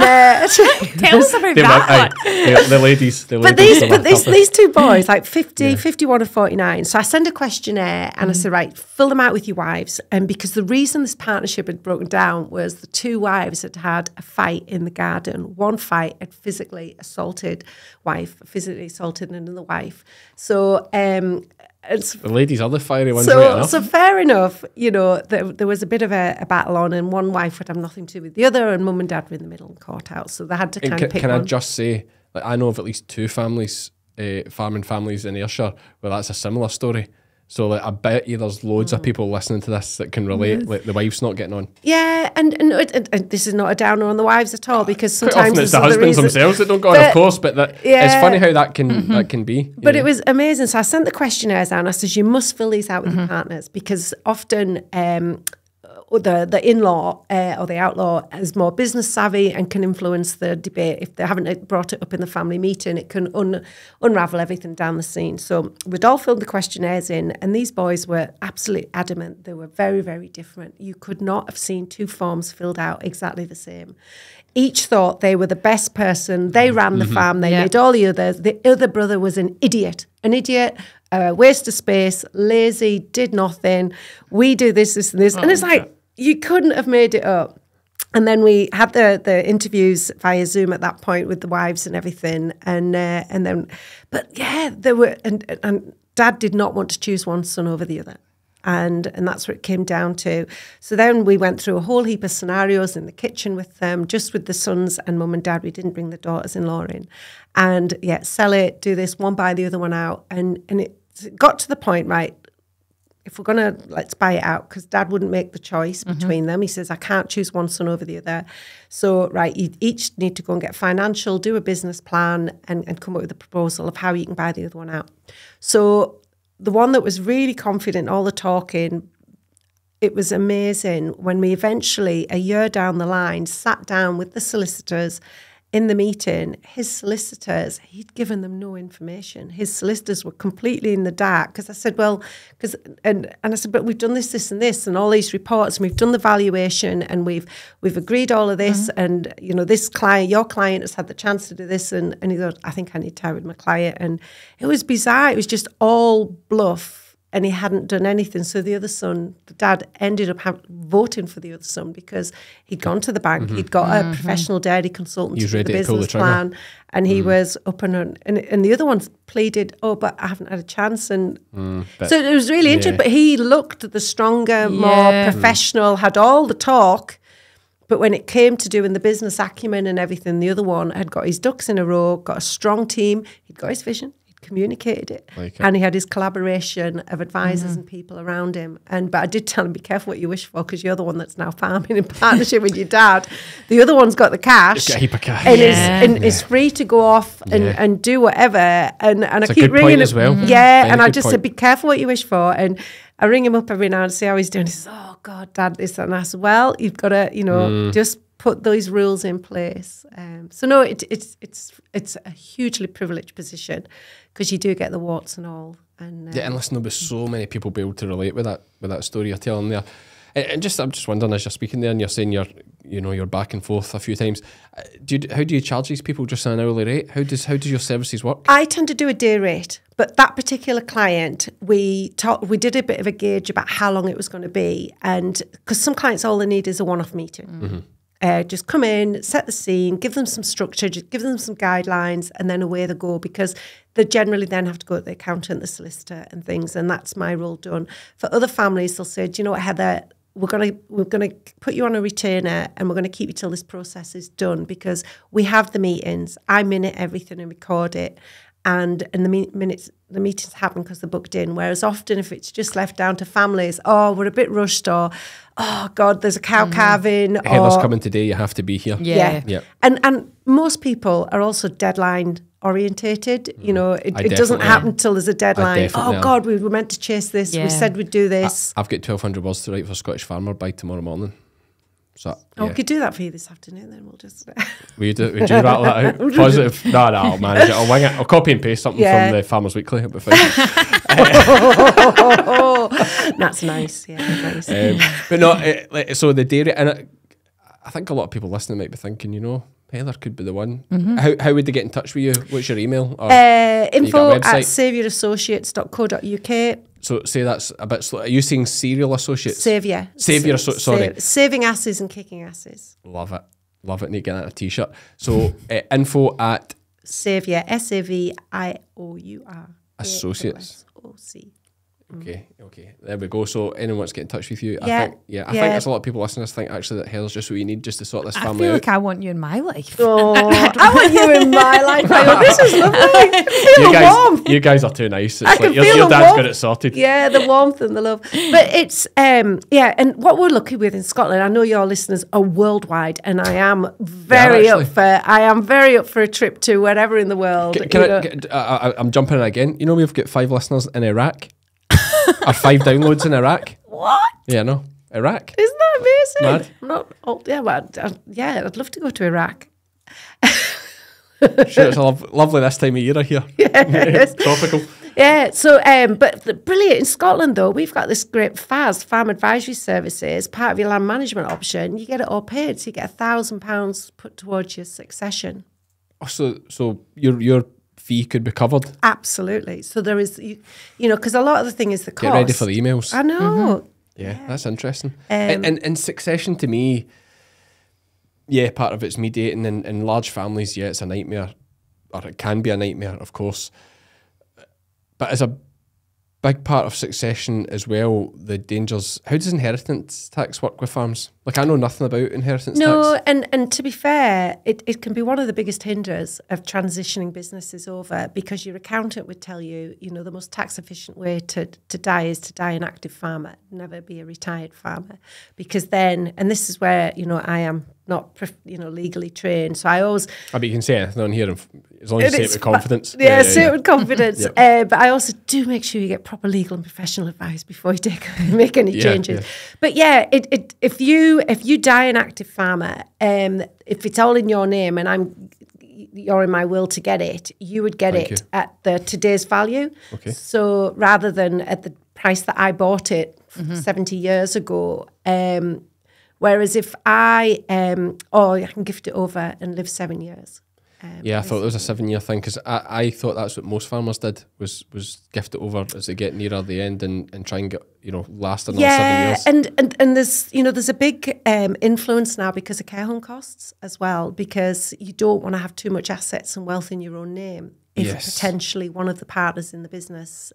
Tell us about that one. The ladies. but these two boys, like 50, 51 and 49. So I send a questionnaire and I say, right, fill them out with your wives. And because the reason this partnership had broken down was the two wives had had a fight in the garden. One fight had physically assaulted another wife. So the ladies are the fiery ones, so, right enough. So fair enough, there was a bit of a battle on, and one wife would have nothing to do with the other, and mum and dad were in the middle and caught out. So they had to kind of pick Can one. I just say, like, I know of at least two families, farming families in Ayrshire, where that's a similar story. So like, I bet you there's loads of people listening to this that can relate. Like the wife's not getting on. Yeah, and this is not a downer on the wives at all, because Quite sometimes often it's the husbands themselves that don't go on, of course. But it's funny how that can be. But it was amazing. So I sent the questionnaires out and I said, you must fill these out with your partners, because often the in-law or the outlaw is more business savvy and can influence the debate. If they haven't brought it up in the family meeting, it can unravel everything down the scene. So we'd all filled the questionnaires in, and these boys were absolutely adamant. They were very, very different. You could not have seen two forms filled out exactly the same. Each thought they were the best person. They ran the farm. They made all the others. The other brother was an idiot, waste of space, lazy, did nothing. We do this, and this. And it's like, you couldn't have made it up. And then we had the interviews via Zoom at that point with the wives and everything. And then, but yeah, there were, and Dad did not want to choose one son over the other. And that's what it came down to. So then we went through a whole heap of scenarios in the kitchen with them, just with the sons and mum and dad. We didn't bring the daughters-in-law in. And sell it, do this, one buy the other one out. And it got to the point, right, if we're going to, let's buy it out, because Dad wouldn't make the choice between them. He says, I can't choose one son over the other. So, right, you each need to go and get financial, do a business plan, and come up with a proposal of how you can buy the other one out. So the one that was really confident, all the talking, it was amazing when we eventually, a year down the line, sat down with the solicitors in the meeting. His solicitors, he'd given them no information. His solicitors were completely in the dark, because I said, and I said, but we've done this, and this, and all these reports, and we've done the valuation, and we've agreed all of this, and this client, your client has had the chance to do this, and he goes, I think I need time with my client, and it was bizarre. It was just all bluff. And he hadn't done anything. So the other son, the dad, ended up voting for the other son, because he'd gone to the bank, he'd got a professional dairy consultant to do the business plan, and he was up and the other one pleaded, but I haven't had a chance. And so it was really interesting. But he looked the stronger, more professional, had all the talk. But when it came to doing the business acumen and everything, the other one had got his ducks in a row, got a strong team, he'd got his vision, communicated it, and he had his collaboration of advisors and people around him. But I did tell him, be careful what you wish for, because you're the one that's now farming in partnership with your dad. The other one's got the cash, got a heap of cash, and is free to go off and do whatever. And I keep ringing him as well. And I just said, be careful what you wish for. And I ring him up every now and see how he's doing. He says, oh God, Dad, this, and I said, well, you've got to, just put those rules in place. So no, it's a hugely privileged position, because you do get the warts and all. And and listen, there'll be so many people be able to relate with that story you're telling there. And I'm just wondering, as you're speaking there and you're saying you're back and forth a few times, how do you charge these people? Just an hourly rate? How does your services work? I tend to do a day rate, but that particular client, we did a bit of a gauge about how long it was going to be, and because some clients, all they need is a one-off meeting. Just come in, set the scene, give them some structure, just give them some guidelines, and then away they go, because they generally then have to go to the accountant, the solicitor and things, and that's my role done. For other families, they'll say, do you know what, Heather, we're gonna put you on a retainer, and we're going to keep you till this process is done, because we have the meetings, I minute everything and record it, and the meetings happen because they're booked in. Whereas often, if it's just left down to families, we're a bit rushed, or oh God, there's a cow calving, Heather's coming today, you have to be here. Yeah. And most people are also deadline orientated. It doesn't happen till there's a deadline. God, we were meant to chase this. We said we'd do this. I've got 1,200 words to write for Scottish Farmer by tomorrow morning. So We could do that for you this afternoon. Then we'll just. Would you rattle that out? Positive. No, I'll manage it. I'll wing it. I'll copy and paste something from the Farmers Weekly. It'll be fine. That's nice. Yeah, nice. But no, so the dairy, and I think a lot of people listening might be thinking, Heather could be the one. How would they get in touch with you? What's your email? Or info@saviourassociates.co.uk. So say that's a bit slow. Are you saying Serial Associates? Saviour. Sorry. Saving asses and kicking asses. Love it. Need to get that a t-shirt. So info at Saviour, SAVIOUR. Associates. OC. Okay. There we go. So anyone wants to get in touch with you, Yeah. I think there's a lot of people listening. I think actually that Heather's just what you need just to sort this family I feel out. like I want you in my life. Oh, I want you in my life. This is lovely. Feel the warmth. You guys are too nice. It's I can like feel your the dad's warmth. got it sorted. Yeah, the warmth and the love. But it's and what we're lucky with in Scotland, I know your listeners are worldwide, and I am very up for a trip to wherever in the world. I'm jumping in again. We've got 5 listeners in Iraq. Or 5 downloads in Iraq. What? Yeah, no. Iraq. Isn't that amazing? Mad. I'm not, I'd love to go to Iraq. Sure, it's lovely this time of year here. Yes. Tropical. Yeah, so, brilliant. In Scotland, though, we've got this great FAS, Farm Advisory Services, part of your land management option. You get it all paid, so you get £1,000 put towards your succession. Oh, so your fee could be covered? Absolutely. So there is, because a lot of the thing is the cost. Get ready for the emails. I know. Yeah, that's interesting. And succession to me, part of it's mediating in large families. Yeah, it's a nightmare, or it can be a nightmare, of course. But as a big part of succession as well, the dangers. How does inheritance tax work with farms? Like, I know nothing about inheritance tax. No, and to be fair, it can be one of the biggest hinders of transitioning businesses over, because your accountant would tell you, the most tax efficient way to die is to die an active farmer, never be a retired farmer. Because then, and this is where, I am not, legally trained. So I always... I bet you can say anything on here as long as you say it with confidence. Say it with confidence. But I also do make sure you get proper legal and professional advice before you make any changes. Yeah. But if you die an active farmer, if it's all in your name and you're in my will to get it, you would get it at today's value. Okay. So rather than at the price that I bought it 70 years ago. Whereas if I can gift it over and live 7 years. I thought it was a 7-year thing, because I thought that's what most farmers did, was gift it over as they get nearer the end and try and get, last another 7 years. And there's a big influence now because of care home costs as well, because you don't want to have too much assets and wealth in your own name if potentially one of the partners in the business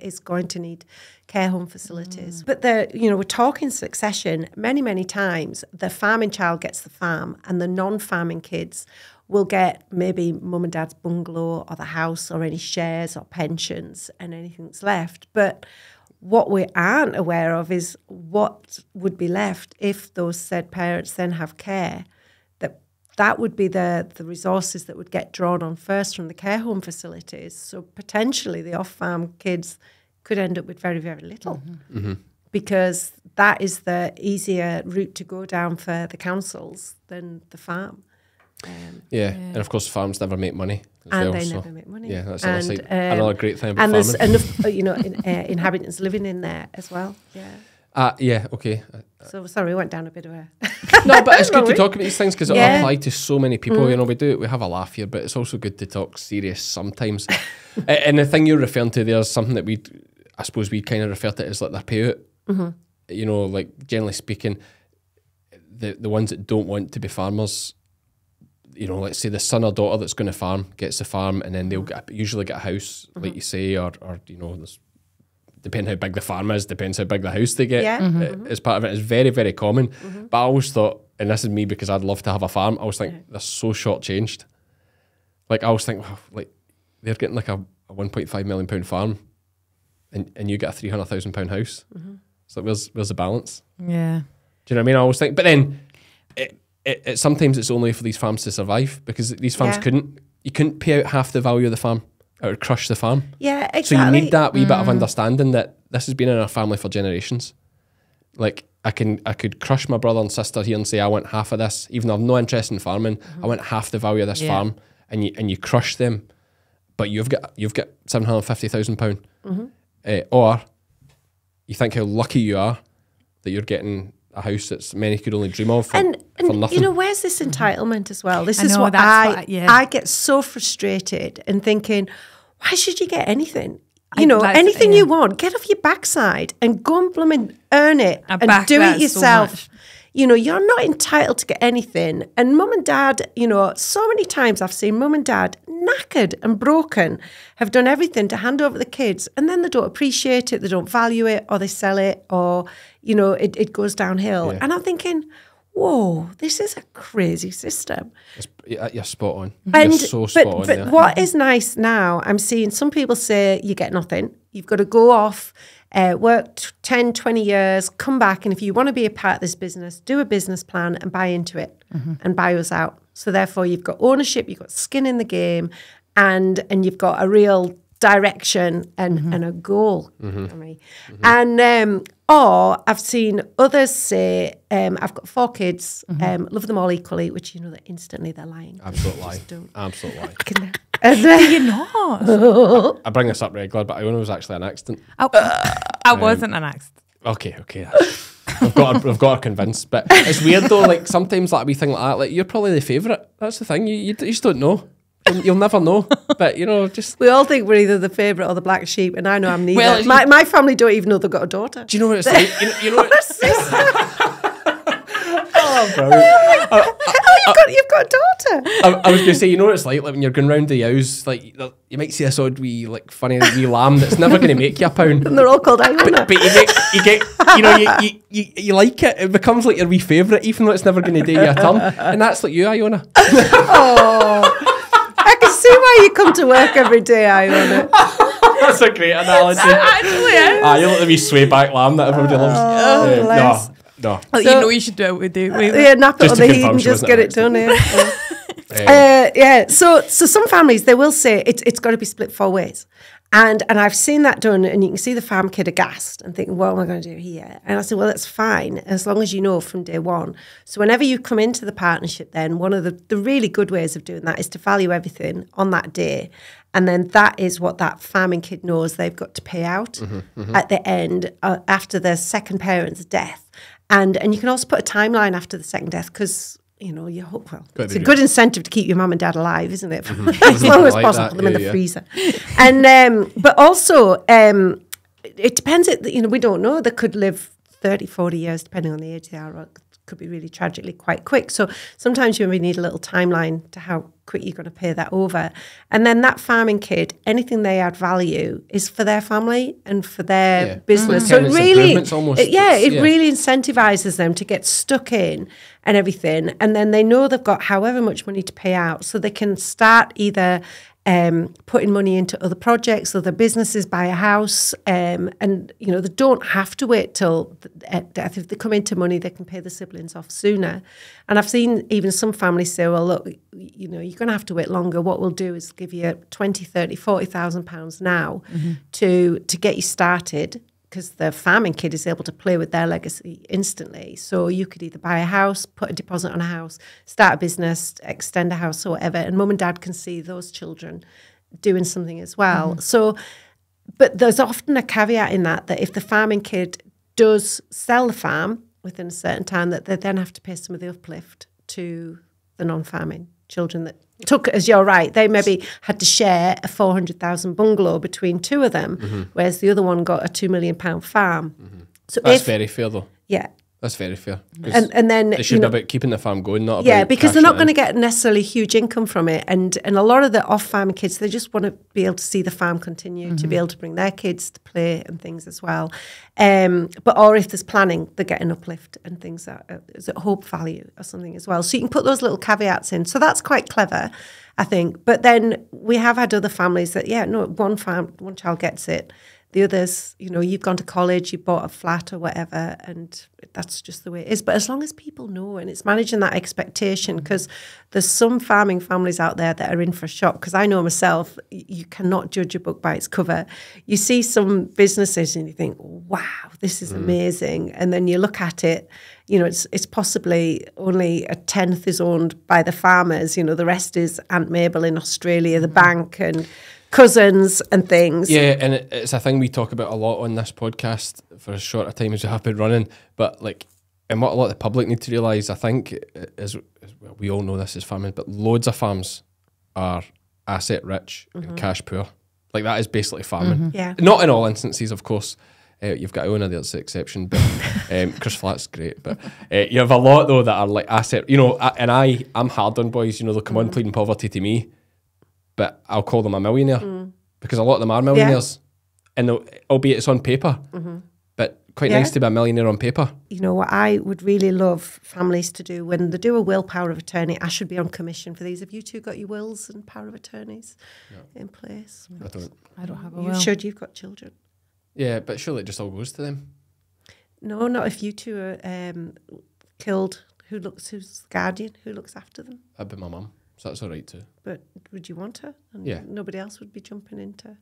is going to need care home facilities. But we're talking succession. Many times the farming child gets the farm and the non-farming kids will get maybe mum and dad's bungalow or the house or any shares or pensions and anything that's left. But what we aren't aware of is what would be left if those said parents then have care. That would be the resources that would get drawn on first from the care home facilities. So potentially the off-farm kids could end up with very, very little, because that is the easier route to go down for the councils than the farm. And of course farms never make money never make money. Yeah, that's another great thing about farming. And inhabitants living in there as well. Okay. So sorry, we went down a bit of a... No, but it's good to talk about these things because it'll apply to so many people. We have a laugh here, but it's also good to talk serious sometimes. And the thing you're referring to there is something that we kind of refer to as like their payout. Like generally speaking, the ones that don't want to be farmers, let's say the son or daughter that's going to farm gets the farm, and then they'll usually get a house, like you say, or there's, depending how big the farm is, depends how big the house they get. As part of it is very, very common. But I always thought, and this is me because I'd love to have a farm, I always think they're so shortchanged. Like I always think, like they're getting like a £1.5 million farm, and you get a £300,000 house. So where's the balance? Yeah. Do you know what I mean? I always think, but then it sometimes it's only for these farms to survive, because these farms you couldn't pay out half the value of the farm. It would crush the farm. Yeah, exactly. So you need that wee bit of understanding that this has been in our family for generations. Like, I could crush my brother and sister here and say I want half of this, even though I've no interest in farming. I want half the value of this farm, and you crush them, but you've got £750,000, or you think how lucky you are that you're getting a house that many could only dream of for nothing. You know, where's this entitlement as well? This is what I get so frustrated and thinking, why should you get anything? You know, anything you want, get off your backside and go and blooming earn it and do it yourself. So you know, you're not entitled to get anything. And mum and dad, you know, so many times I've seen mum and dad knackered and broken, have done everything to hand over the kids, and then they don't appreciate it, they don't value it, or they sell it, or, you know, it goes downhill. Yeah. And I'm thinking, whoa, this is a crazy system. You're spot on. And, you're so spot on. But what is nice now, I'm seeing some people say you get nothing. You've got to go off, work 10, 20 years, come back, and if you want to be a part of this business, do a business plan and buy into it and buy us out. So therefore you've got ownership, you've got skin in the game, and you've got a real direction and a goal. And or I've seen others say, I've got 4 kids, love them all equally, which you know that instantly they're lying. Absolute lie. Absolute lie. Do you not? I bring this up regular, but Iona was actually an accident. I wasn't an accident. Okay. I've got her convinced, but it's weird though. Like sometimes like a wee thing like that, like you're probably the favourite. That's the thing. You just don't know. You'll never know. But you know, just we all think we're either the favourite or the black sheep, and I know I'm neither. Well, my family don't even know they've got a daughter. Do you know what it's like? You know you've got a daughter. I was going to say, you know what it's like when you're going round the house, like you might see this odd wee, like funny wee lamb that's never going to make you £1. And they're all called Iona. But you get, you know, you like it. It becomes like your wee favourite, even though it's never going to do you a turn. And that's like you, Iona. Oh. I can see why you come to work every day, Iona. That's a great analogy. Actually, you're like the wee sway back lamb that everybody loves. Oh, bless. No. So, you know you should do it with you. Nap it on the heat and just get it done. So some families, they will say it's got to be split 4 ways. And I've seen that done, and you can see the farm kid aghast and thinking, what am I going to do here? And I said, well, that's fine, as long as you know from day one. So whenever you come into the partnership, then one of the really good ways of doing that is to value everything on that day. And then that is what that farming kid knows they've got to pay out at the end, after their second parent's death. And you can also put a timeline after the second death, because you know, you hope, well, it's a good incentive to keep your mum and dad alive, isn't it? As long as possible, put them in the freezer. And but also, it depends. You know, we don't know. They could live 30, 40 years, depending on the age they are. It could be really tragically quite quick. So sometimes you maybe need a little timeline to how quick you're going to pay that over. And then that farming kid, anything they add value is for their family and for their business. So it really, really incentivizes them to get stuck in and everything. And then they know they've got however much money to pay out, so they can start either putting money into other projects, other businesses, buy a house, and you know, they don't have to wait till death. If they come into money, they can pay the siblings off sooner. And I've seen even some families say, well, look, you know, you're going to have to wait longer. What we'll do is give you 20, 30, 40,000 pounds now to get you started, because the farming kid is able to play with their legacy instantly. So you could either buy a house, put a deposit on a house, start a business, extend a house or whatever, and mum and dad can see those children doing something as well. So, but there's often a caveat in that if the farming kid does sell the farm within a certain time, that they then have to pay some of the uplift to the non-farming children that took, as you're right, they maybe had to share a 400,000 bungalow between 2 of them, whereas the other one got a £2 million farm. So that's very fair, though. Yeah. That's very fair. And then it should be about keeping the farm going, not about because they're not going to get necessarily huge income from it. And a lot of the off-farming kids, they just want to be able to see the farm continue, to be able to bring their kids to play and things as well. Or if there's planning, they get an uplift and things that is at hope value or something as well. So you can put those little caveats in. So that's quite clever, I think. But then we have had other families that, one child gets it. the others, you know, you've gone to college, you bought a flat or whatever, and that's just the way it is. But as long as people know, and it's managing that expectation, because there's some farming families out there that are in for a shock, because I know myself, you cannot judge a book by its cover. You see some businesses and you think, wow, this is amazing. And then you look at it, you know, it's possibly only a 10th is owned by the farmers. You know, the rest is Aunt Mabel in Australia, the bank, and cousins and things. Yeah, and it's a thing we talk about a lot on this podcast for as short a time as we have been running. But like, and what a lot of the public need to realise, I think, is well, we all know this as farming, but loads of farms are asset rich and cash poor. Like that is basically farming. Yeah. Not in all instances, of course. You've got Iona there, that's the exception, but Chris Flatt's great. But you have a lot though that are like asset, you know. And I'm hard on boys. You know, they'll come on pleading poverty to me, but I'll call them a millionaire because a lot of them are millionaires, and albeit it's on paper, but quite nice to be a millionaire on paper. You know what I would really love families to do when they do a will power of attorney. I should be on commission for these. Have you two got your wills and power of attorneys in place? I don't have a You will. should. You've got children. Yeah, but surely it just all goes to them. No, not if you two are killed. Who's the guardian? Who looks after them? That'd be my mum, so that's all right too. But would you want her? And Yeah. nobody else would be jumping into.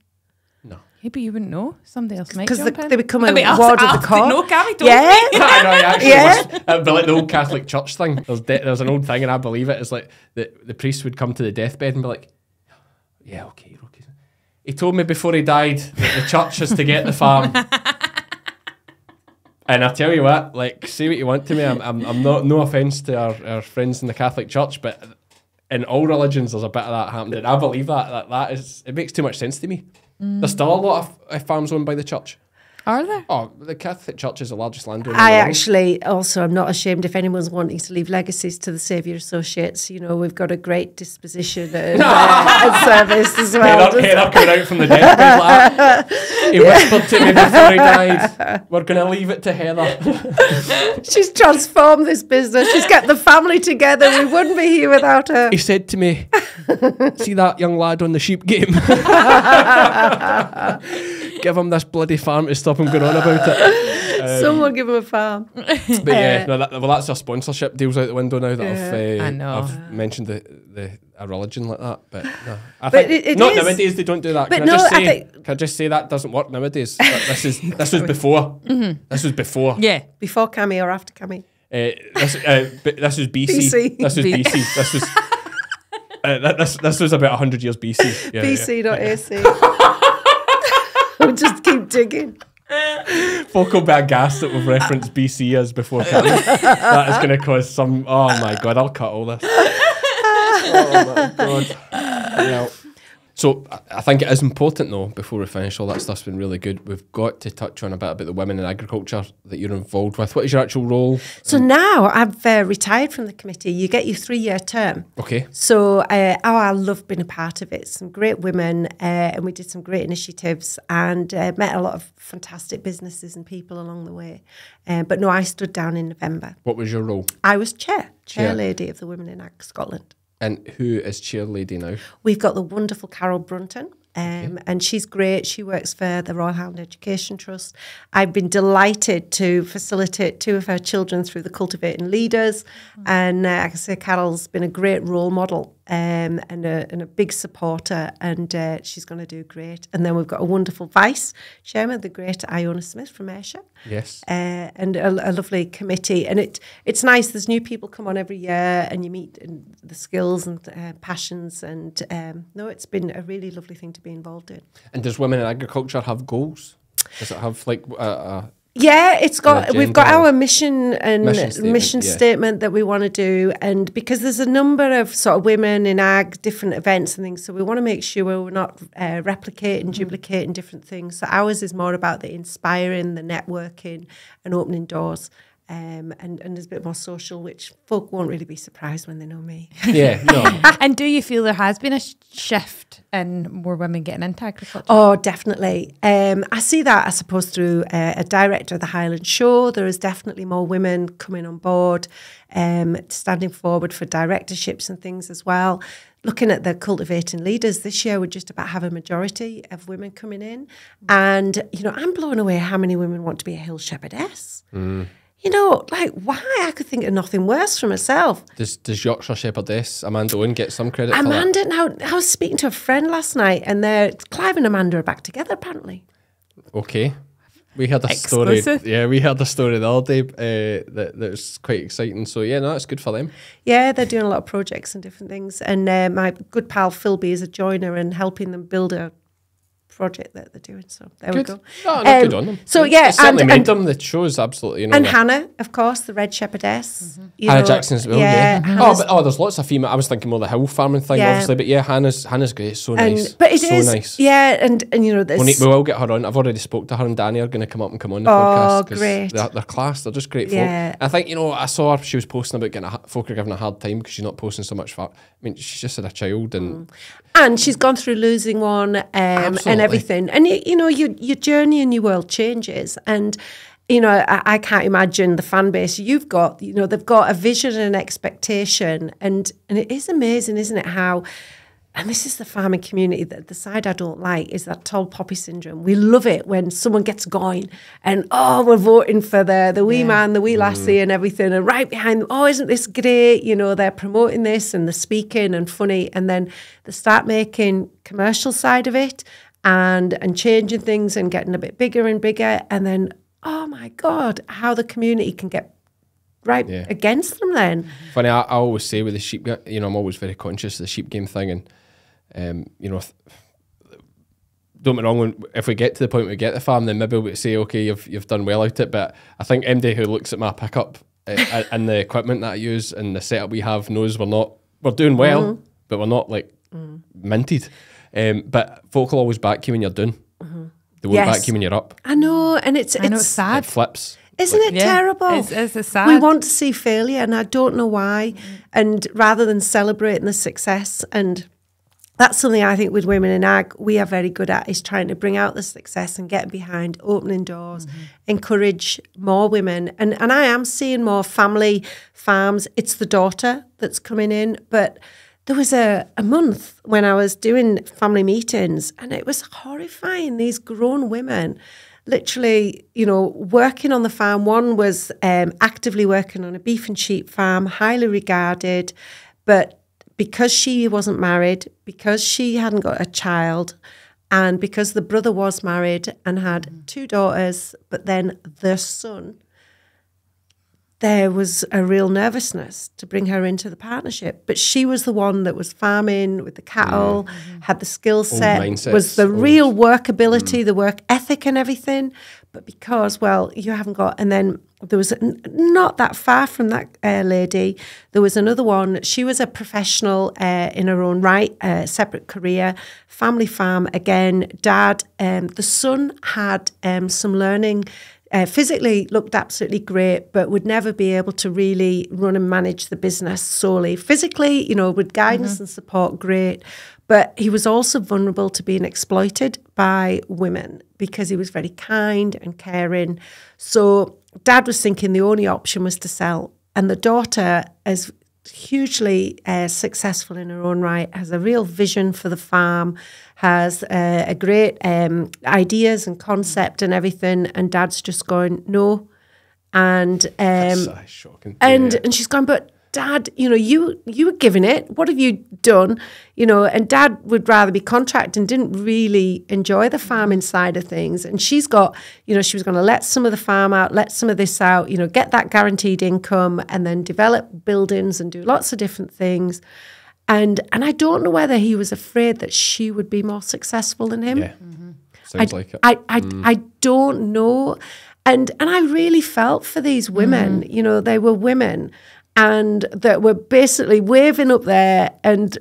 No. Yeah, but you wouldn't know. Somebody else might Because jump in. they become a Somebody else ward of the court. No, Cammy told Yeah. me. I know, I actually Yeah. was, it'd be like the old Catholic Church thing. There's an old thing, and I believe it. It's like the priest would come to the deathbed and be like, "Yeah, okay, okay." He told me before he died that the church has to get the farm. And I tell you what, like, say what you want to me. I'm not. No offense to our friends in the Catholic Church, but in all religions, there's a bit of that happening. I believe that is. It makes too much sense to me. There's still a lot of farms owned by the church. Are there? Oh, the Catholic Church is the largest landowner. I in the world. actually also am not ashamed if anyone's wanting to leave legacies to the Saviour Associates. You know, we've got a great disposition and service as well. Heather coming out from the deathbed like that. He whispered to me before he died, "We're going to leave it to Heather." She's transformed this business. She's kept the family together. We wouldn't be here without her. He said to me, "See that young lad on the sheep game? Give him this bloody farm to stop him going on about it." Someone give him a farm. But yeah, no, that's our sponsorship deals out the window now that I know. I've mentioned a religion like that. But no, I But think it not is. nowadays they don't do that. But Can no, I just say that doesn't work nowadays? This was before. This was before. Yeah. Before Cammy or after Cammy? This was BC. BC. This was BC. This was about 100 years BC. Yeah, BC, not AC. We'll just keep digging. Folk will be aghast that we've referenced BC as before Cammy. That is going to cause some. Oh my god! I'll cut all this. Oh my god! Yeah. So I think it is important though, before we finish, all that stuff's been really good. We've got to touch on a bit about the women in agriculture that you're involved with. What is your actual role? So now I've retired from the committee. You get your 3-year term. Okay. So I love being a part of it. Some great women and we did some great initiatives and met a lot of fantastic businesses and people along the way. But no, I stood down in November. What was your role? I was chair lady of the Women in Ag Scotland. And who is chair lady now? We've got the wonderful Carol Brunton, and she's great. She works for the Royal Hound Education Trust. I've been delighted to facilitate 2 of her children through the Cultivating Leaders, and I can say Carol's been a great role model and a big supporter, and she's going to do great. And then we've got a wonderful vice chairman, the great Iona Smith from Ayrshire. Yes. And a lovely committee. And it's nice. There's new people come on every year and you meet the skills and passions. And no, it's been a really lovely thing to be involved in. And does Women in Agriculture have goals? Does it have like Yeah, we've got our mission and mission statement that we want to do, and because there's a number of sort of women in ag, different events and things, so we want to make sure we're not replicating, duplicating different things. So ours is more about the inspiring, the networking, and opening doors. and is a bit more social, which folk won't really be surprised when they know me. Yeah, no. And do you feel there has been a shift in more women getting into agriculture? Oh, definitely. I see that, I suppose, through a director of the Highland Show. There is definitely more women coming on board, standing forward for directorships and things as well. Looking at the Cultivating Leaders this year, we just about have a majority of women coming in. And, you know, I'm blown away how many women want to be a hill shepherdess. You know, like, why? I could think of nothing worse for myself. Does Yorkshire Shepherdess Amanda Owen get some credit for that? Amanda, now, I was speaking to a friend last night, and Clive and Amanda are back together, apparently. Okay. We had a Exclusive. story. Yeah, we heard a story the other day that was quite exciting. So, yeah, no, that's good for them. Yeah, they're doing a lot of projects and different things. And my good pal Philby is a joiner and helping them build a project that they're doing. So there we go. Oh, no, good on them. So yeah, it certainly made them. The show's absolutely, you know. And Hannah, of course, the Red Shepherdess. Hannah Jackson as well. Yeah. Hannah's- There's lots of female. I was thinking more the hill farming thing, obviously, but yeah, Hannah's great. It's so nice. But it so is nice. Yeah, and you know, we will get her on. I've already spoke to her and Danny are going to come up and come on the podcast. Oh, great. They're class. They're just great Yeah. folk. I think, you know, I saw her. She was posting about getting folk are giving her a hard time because she's not posting so much. I mean, she's just had a child and she's gone through losing one and everything. And you know, your journey in your world changes. And you know, I can't imagine the fan base you've got. You know, they've got a vision and an expectation, and it is amazing, isn't it? How, and this is the farming community, that the side I don't like is that tall poppy syndrome. We love it when someone gets going and, oh, we're voting for the wee man, the wee lassie and everything. And right behind them, oh, isn't this great? You know, they're promoting this and they're speaking and funny. And then they start making commercial side of it and changing things and getting a bit bigger and bigger. And then, oh my God, how the community can get against them then. Funny, I always say with the sheep, you know, I'm always very conscious of the sheep game thing. And, you know, don't get me wrong, if we get to the point where we get the farm, then maybe we'll say, okay, you've done well out it. But I think MD who looks at my pickup and the equipment that I use and the setup we have knows we're doing well, but we're not like minted. But folk will always back you when you're doing. They won't back you when you're up. I know, and it's sad. It flips. Isn't it terrible? It's sad. We want to see failure, and I don't know why. And rather than celebrating the success, and that's something I think with women in ag we are very good at, is trying to bring out the success and get behind, opening doors, encourage more women. And I am seeing more family farms. It's the daughter that's coming in, but there was a month when I was doing family meetings, and it was horrifying. These grown women literally, you know, working on the farm. One was actively working on a beef and sheep farm, highly regarded, but because she wasn't married, because she hadn't got a child, and because the brother was married and had 2 daughters, but then their son, there was a real nervousness to bring her into the partnership. But she was the one that was farming with the cattle, had the skill set, was the real workability, the work ethic and everything. But because, well, you haven't got, and then there was not that far from that lady, there was another one. She was a professional in her own right, separate career, family farm again, dad. The son had some learning. Physically looked absolutely great, but would never be able to really run and manage the business solely. Physically, you know, with guidance and support, great. But he was also vulnerable to being exploited by women because he was very kind and caring. So dad was thinking the only option was to sell. And the daughter is hugely successful in her own right, has a real vision for the farm, has a great ideas and concept and everything, and dad's just going no, and That's shocking. and she's going, but dad, you know, you were giving it, what have you done, you know? And dad would rather be contract and didn't really enjoy the farming side of things. And she's got, you know, she was going to let some of the farm out, let some of this out, you know, get that guaranteed income, and then develop buildings and do lots of different things. And I don't know whether he was afraid that she would be more successful than him. Yeah, sounds like it. I don't know. And I really felt for these women. You know, they were women and that were basically waving up there and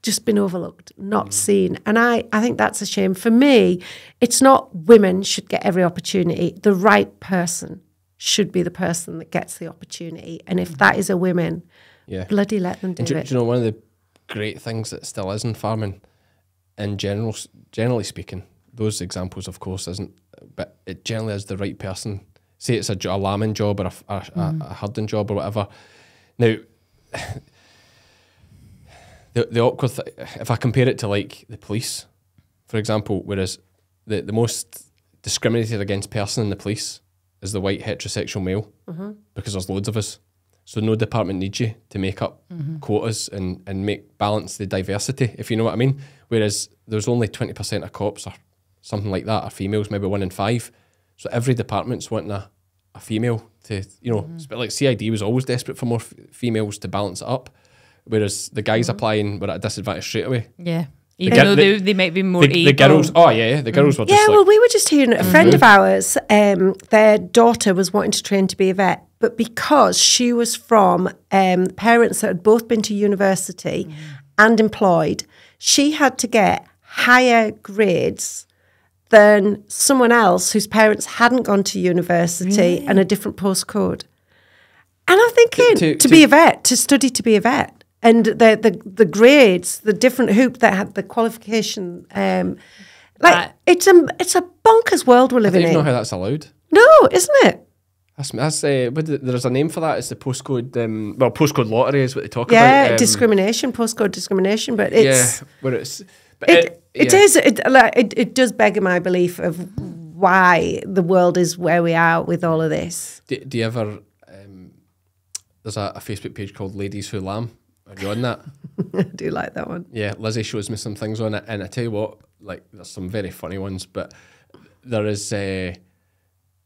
just been overlooked, not seen. And I think that's a shame. For me, it's not women should get every opportunity. The right person should be the person that gets the opportunity. And if that is a woman, bloody let them do it. Do you know, one of the great things that still is in farming, in generally speaking, those examples, of course, isn't, but it generally is the right person. Say it's a lambing job or a herding job or whatever. Now, the awkward thing, if I compare it to like the police, for example, whereas the most discriminated against person in the police is the white heterosexual male, because there's loads of us. So no department needs you to make up quotas and balance the diversity, if you know what I mean. Whereas there's only 20% of cops or something like that are females, maybe 1 in 5. So every department's wanting a female to, you know, but like CID was always desperate for more females to balance it up. Whereas the guys applying were at a disadvantage straight away. Yeah. Even though they might be more able. The girls, the girls were just yeah, well, we were just hearing a friend of ours, their daughter was wanting to train to be a vet, but because she was from parents that had both been to university and employed, she had to get higher grades than someone else whose parents hadn't gone to university and a different postcode. And I'm thinking, to be a vet, to study to be a vet. And the grades, the different hoop that had the qualification, it's a bonkers world we're living in. I don't even know how that's allowed. No, isn't it? That's there's a name for that. It's the postcode. Postcode lottery is what they talk about. Yeah, discrimination, postcode discrimination. But it's where it's. But it does beg my belief of why the world is where we are with all of this. Do you ever? There's a Facebook page called Ladies Who Lamb. Are you on that? I do like that one. Yeah, Lizzie shows me some things on it, and I tell you what, like there's some very funny ones, but there is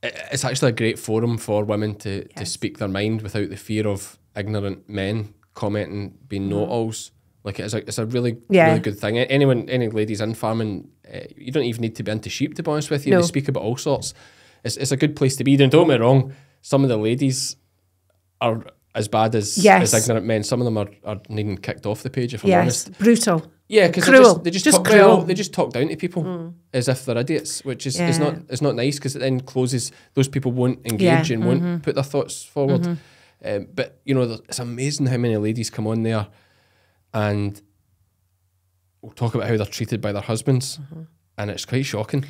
it's actually a great forum for women to speak their mind without the fear of ignorant men commenting, being know-alls. Like it's a really really good thing. Any ladies in farming, you don't even need to be into sheep, to be honest with you. No. They speak about all sorts. It's a good place to be. And don't get me wrong, some of the ladies are as bad as ignorant men. Some of them are needing kicked off the page, if I'm honest. Brutal. Yeah, because they just talk down to people as if they're idiots, which is not nice, because it then closes. Those people won't engage and won't put their thoughts forward. But you know, it's amazing how many ladies come on there and will talk about how they're treated by their husbands, and it's quite shocking.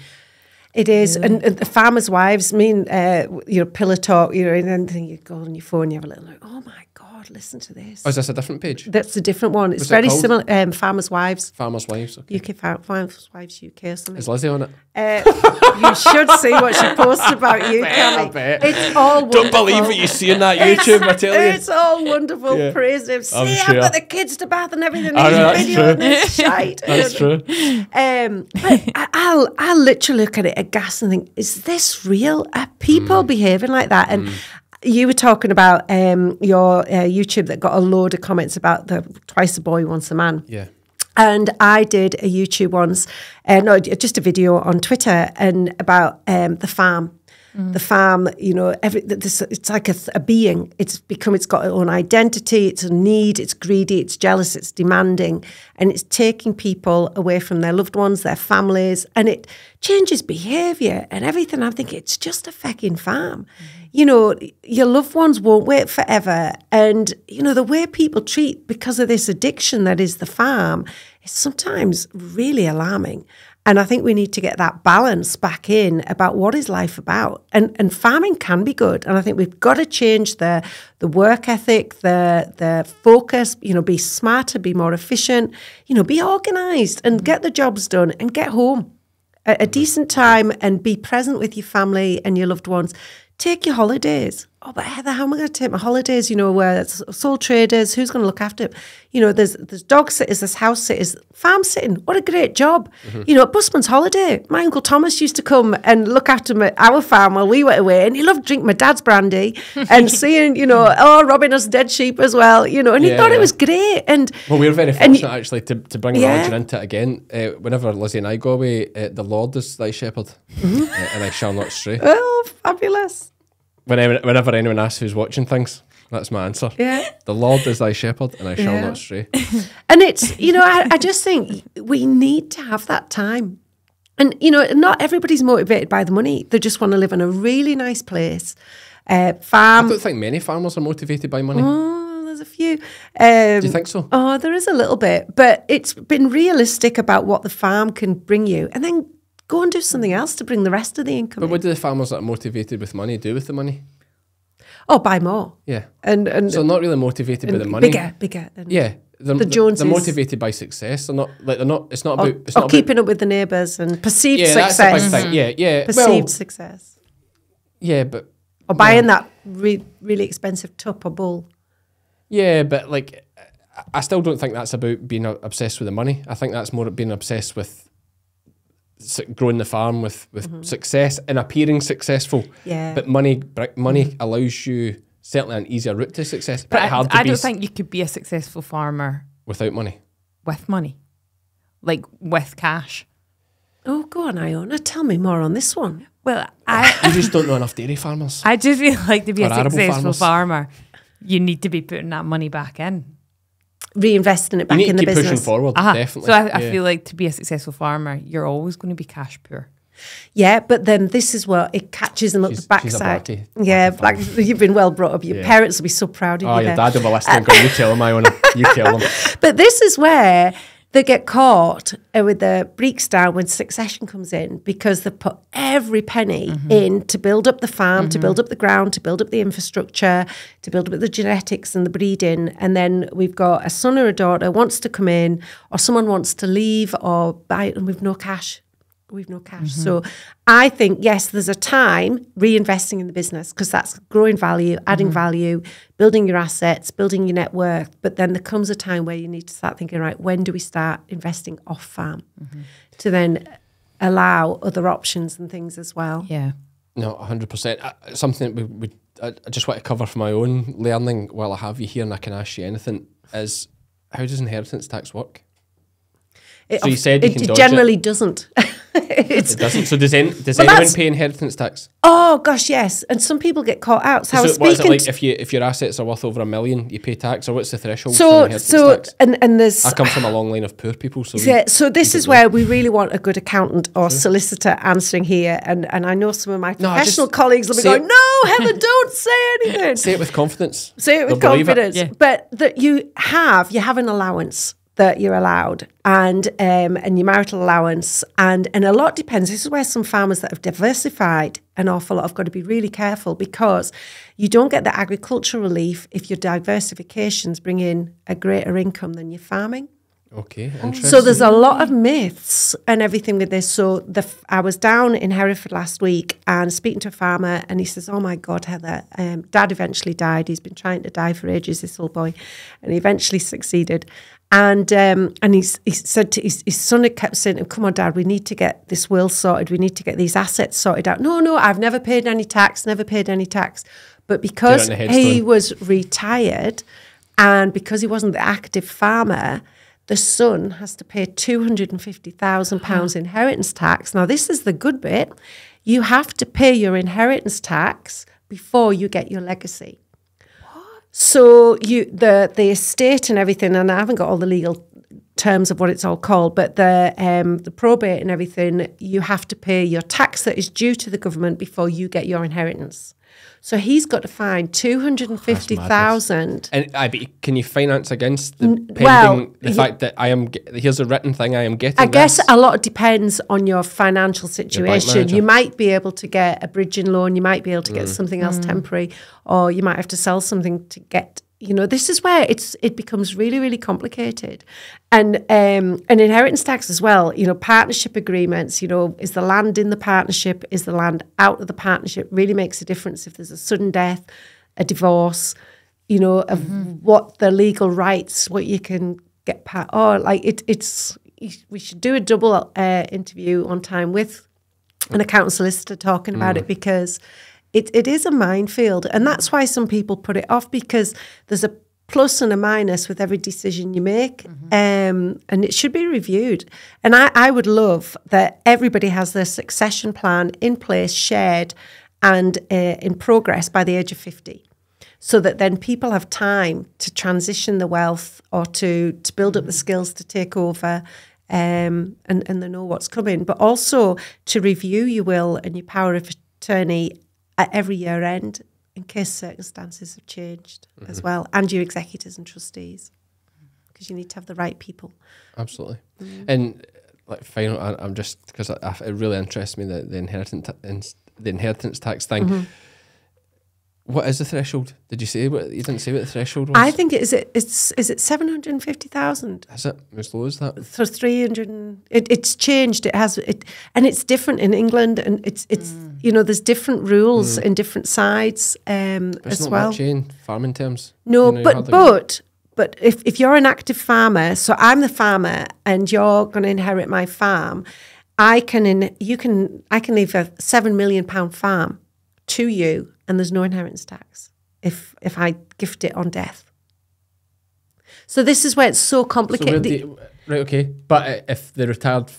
It is, and the farmers' wives, pillow talk, and then you go on your phone, you have a little like, oh my God, listen to this. Oh, is this a different page? That's a different one. It's very similar. Farmers' Wives. Farmers' Wives, okay. Farmers' Wives UK or something. Is Lizzie on it? You should see what she posts about you, Cammy. It's all wonderful. Don't believe what you see on that YouTube, I tell you. It's all wonderful. Praise him. See, I've got the kids to bath and everything. That's true. This shite. That's true. But I'll literally look at it aghast and think, is this real? Are people behaving like that? And you were talking about your YouTube that got a load of comments about the twice a boy, once a man. Yeah. And I did a YouTube once, just a video on Twitter, and about the farm. The farm, it's like a being. It's got its own identity. It's a need. It's greedy. It's jealous. It's demanding, and it's taking people away from their loved ones, their families, and it changes behaviour and everything. I'm thinking it's just a fucking farm. Your loved ones won't wait forever, and the way people treat because of this addiction that is the farm is sometimes really alarming. And I think we need to get that balance back in about what is life about. And farming can be good. And I think we've got to change the work ethic, the focus, be smarter, be more efficient, be organised and get the jobs done and get home at a decent time and be present with your family and your loved ones. Take your holidays. Oh, but Heather, how am I going to take my holidays? Where it's sole traders, who's going to look after them? There's dog sitters, there's house sitters, farm sitting. What a great job. A busman's holiday. My Uncle Thomas used to come and look after our farm while we went away, and he loved drinking my dad's brandy and seeing, robbing us dead sheep as well, and he thought it was great. And well, we're very fortunate actually to bring religion into it again. Whenever Lizzie and I go away, the Lord is thy shepherd, and I shall not stray. Oh, fabulous. Whenever anyone asks who's watching things, that's my answer. Yeah. The Lord is thy shepherd, and I shall not stray. And it's, I just think we need to have that time And, you know, not everybody's motivated by the money. They just want to live in a really nice place. Farm. I don't think many farmers are motivated by money. Oh, there's a few. Do you think so? Oh, there is a little bit. But it's been realistic about what the farm can bring you. And then go and do something else to bring the rest of the income But in. what do the farmers that are motivated with money do with the money? Oh, buy more. Yeah. And so not really motivated by the money. Bigger. And Yeah. the Joneses. They're motivated by success. They're not like they're not. It's not about. It's or not keeping up with the neighbours and perceived yeah, success. that's a big thing. Yeah. Perceived success. Yeah, but Or buying that really expensive tup or bowl. yeah, but like, I still don't think that's about being obsessed with the money. I think that's more being obsessed with growing the farm with success and appearing successful. Yeah. But money allows you certainly an easier route to success. But hard to I be don't think you could be a successful farmer without money. with money, like with cash. Oh, go on, Iona. Tell me more on this one. Well, You just don't know enough dairy farmers. I just feel like to be Or a arable successful farmers. farmer, you need to be putting that money back in. Reinvesting it You back need in to the keep business. pushing forward, definitely. So I Yeah. feel like to be a successful farmer, you're always going to be cash poor. Yeah, but then this is what it catches them up the She's a backside. bratty Black. You've been well brought up. Your Yeah. parents will be so proud of Oh, you. your there. dad will be listening. Go, you tell him, Iona. You tell him. But this is where they get caught with the breaks down when succession comes in, because they put every penny in to build up the farm, to build up the ground, to build up the infrastructure, to build up the genetics and the breeding. And then we've got a son or a daughter wants to come in, or someone wants to leave or buy it, and we've no cash. We've no cash. So I think, yes, there's a time reinvesting in the business, because that's growing value, adding value, building your assets, building your net worth. But then there comes a time where you need to start thinking, right, when do we start investing off farm to then allow other options and things as well? Yeah. No, 100%. Something I just want to cover for my own learning while I have you here, and I can ask you anything, is how does inheritance tax work? So you said you can it dodge generally doesn't. It doesn't. So does anyone that's- pay inheritance tax? Oh gosh, yes. And some people get caught out. So I was what is it speaking. like if your assets are worth over $1 million, you pay tax, or what's the threshold for so inheritance tax? and there's I come from a long line of poor people, so so this is where we really want a good accountant or solicitor answering here. And I know some of my professional colleagues will be going, no, Heather, don't say anything. say it with confidence. Say it with They'll believe it. confidence. Yeah. But that you have an allowance that you're allowed, and your marital allowance, and a lot depends. This is where some farmers that have diversified an awful lot have got to be really careful, because you don't get the agricultural relief if your diversifications bring in a greater income than your farming. Okay, interesting. So there's a lot of myths and everything with this. So I was down in Hereford last week and speaking to a farmer, and he says, oh my God, Heather, Dad eventually died. He's been trying to die for ages, this old boy, and he eventually succeeded. And he said to his son, had kept saying, come on, Dad, we need to get this will sorted. We need to get these assets sorted out. No, I've never paid any tax. But because he was retired and because he wasn't the active farmer, the son has to pay £250,000 inheritance tax. Now, this is the good bit. You have to pay your inheritance tax before you get your legacy. So the estate and everything, and I haven't got all the legal terms of what it's all called, but the probate and everything, you have to pay your tax that is due to the government before you get your inheritance. So he's got to find $250,000. And can you finance against the fact that here's a written thing, I am getting I guess this? a lot depends on your financial situation. You might be able to get a bridging loan, you might be able to get something else temporary, or you might have to sell something to get, this is where it becomes really, really complicated. And inheritance tax as well, partnership agreements, is the land in the partnership, is the land out of the partnership, really makes a difference if there's a sudden death, a divorce, of what the legal rights, what you can get we should do a double interview on time with an accountant solicitor talking about it, because it is a minefield. And that's why some people put it off, because there's a plus and a minus with every decision you make, and it should be reviewed. And I would love that everybody has their succession plan in place, shared and in progress by the age of 50, so that then people have time to transition the wealth or to build up the skills to take over. and they know what's coming. But also to review your will and your power of attorney at every year end in case circumstances have changed as well, and your executors and trustees, because you need to have the right people. Absolutely. And like final, I'm just, because it really interests me, the inheritance tax thing. What is the threshold? Did you say you didn't say what the threshold was? I think is it 750,000? Is it as low as that? So 300. It's changed. It has it, and it's different in England, and it's you know, there's different rules in different sides But it's as not well. much in farming terms. No, You know, but if you're an active farmer, so I'm the farmer, and you're going to inherit my farm, I can leave a £7 million farm to you, and there's no inheritance tax if I gift it on death. So this is where it's so complicated. Right, okay. But if they retired,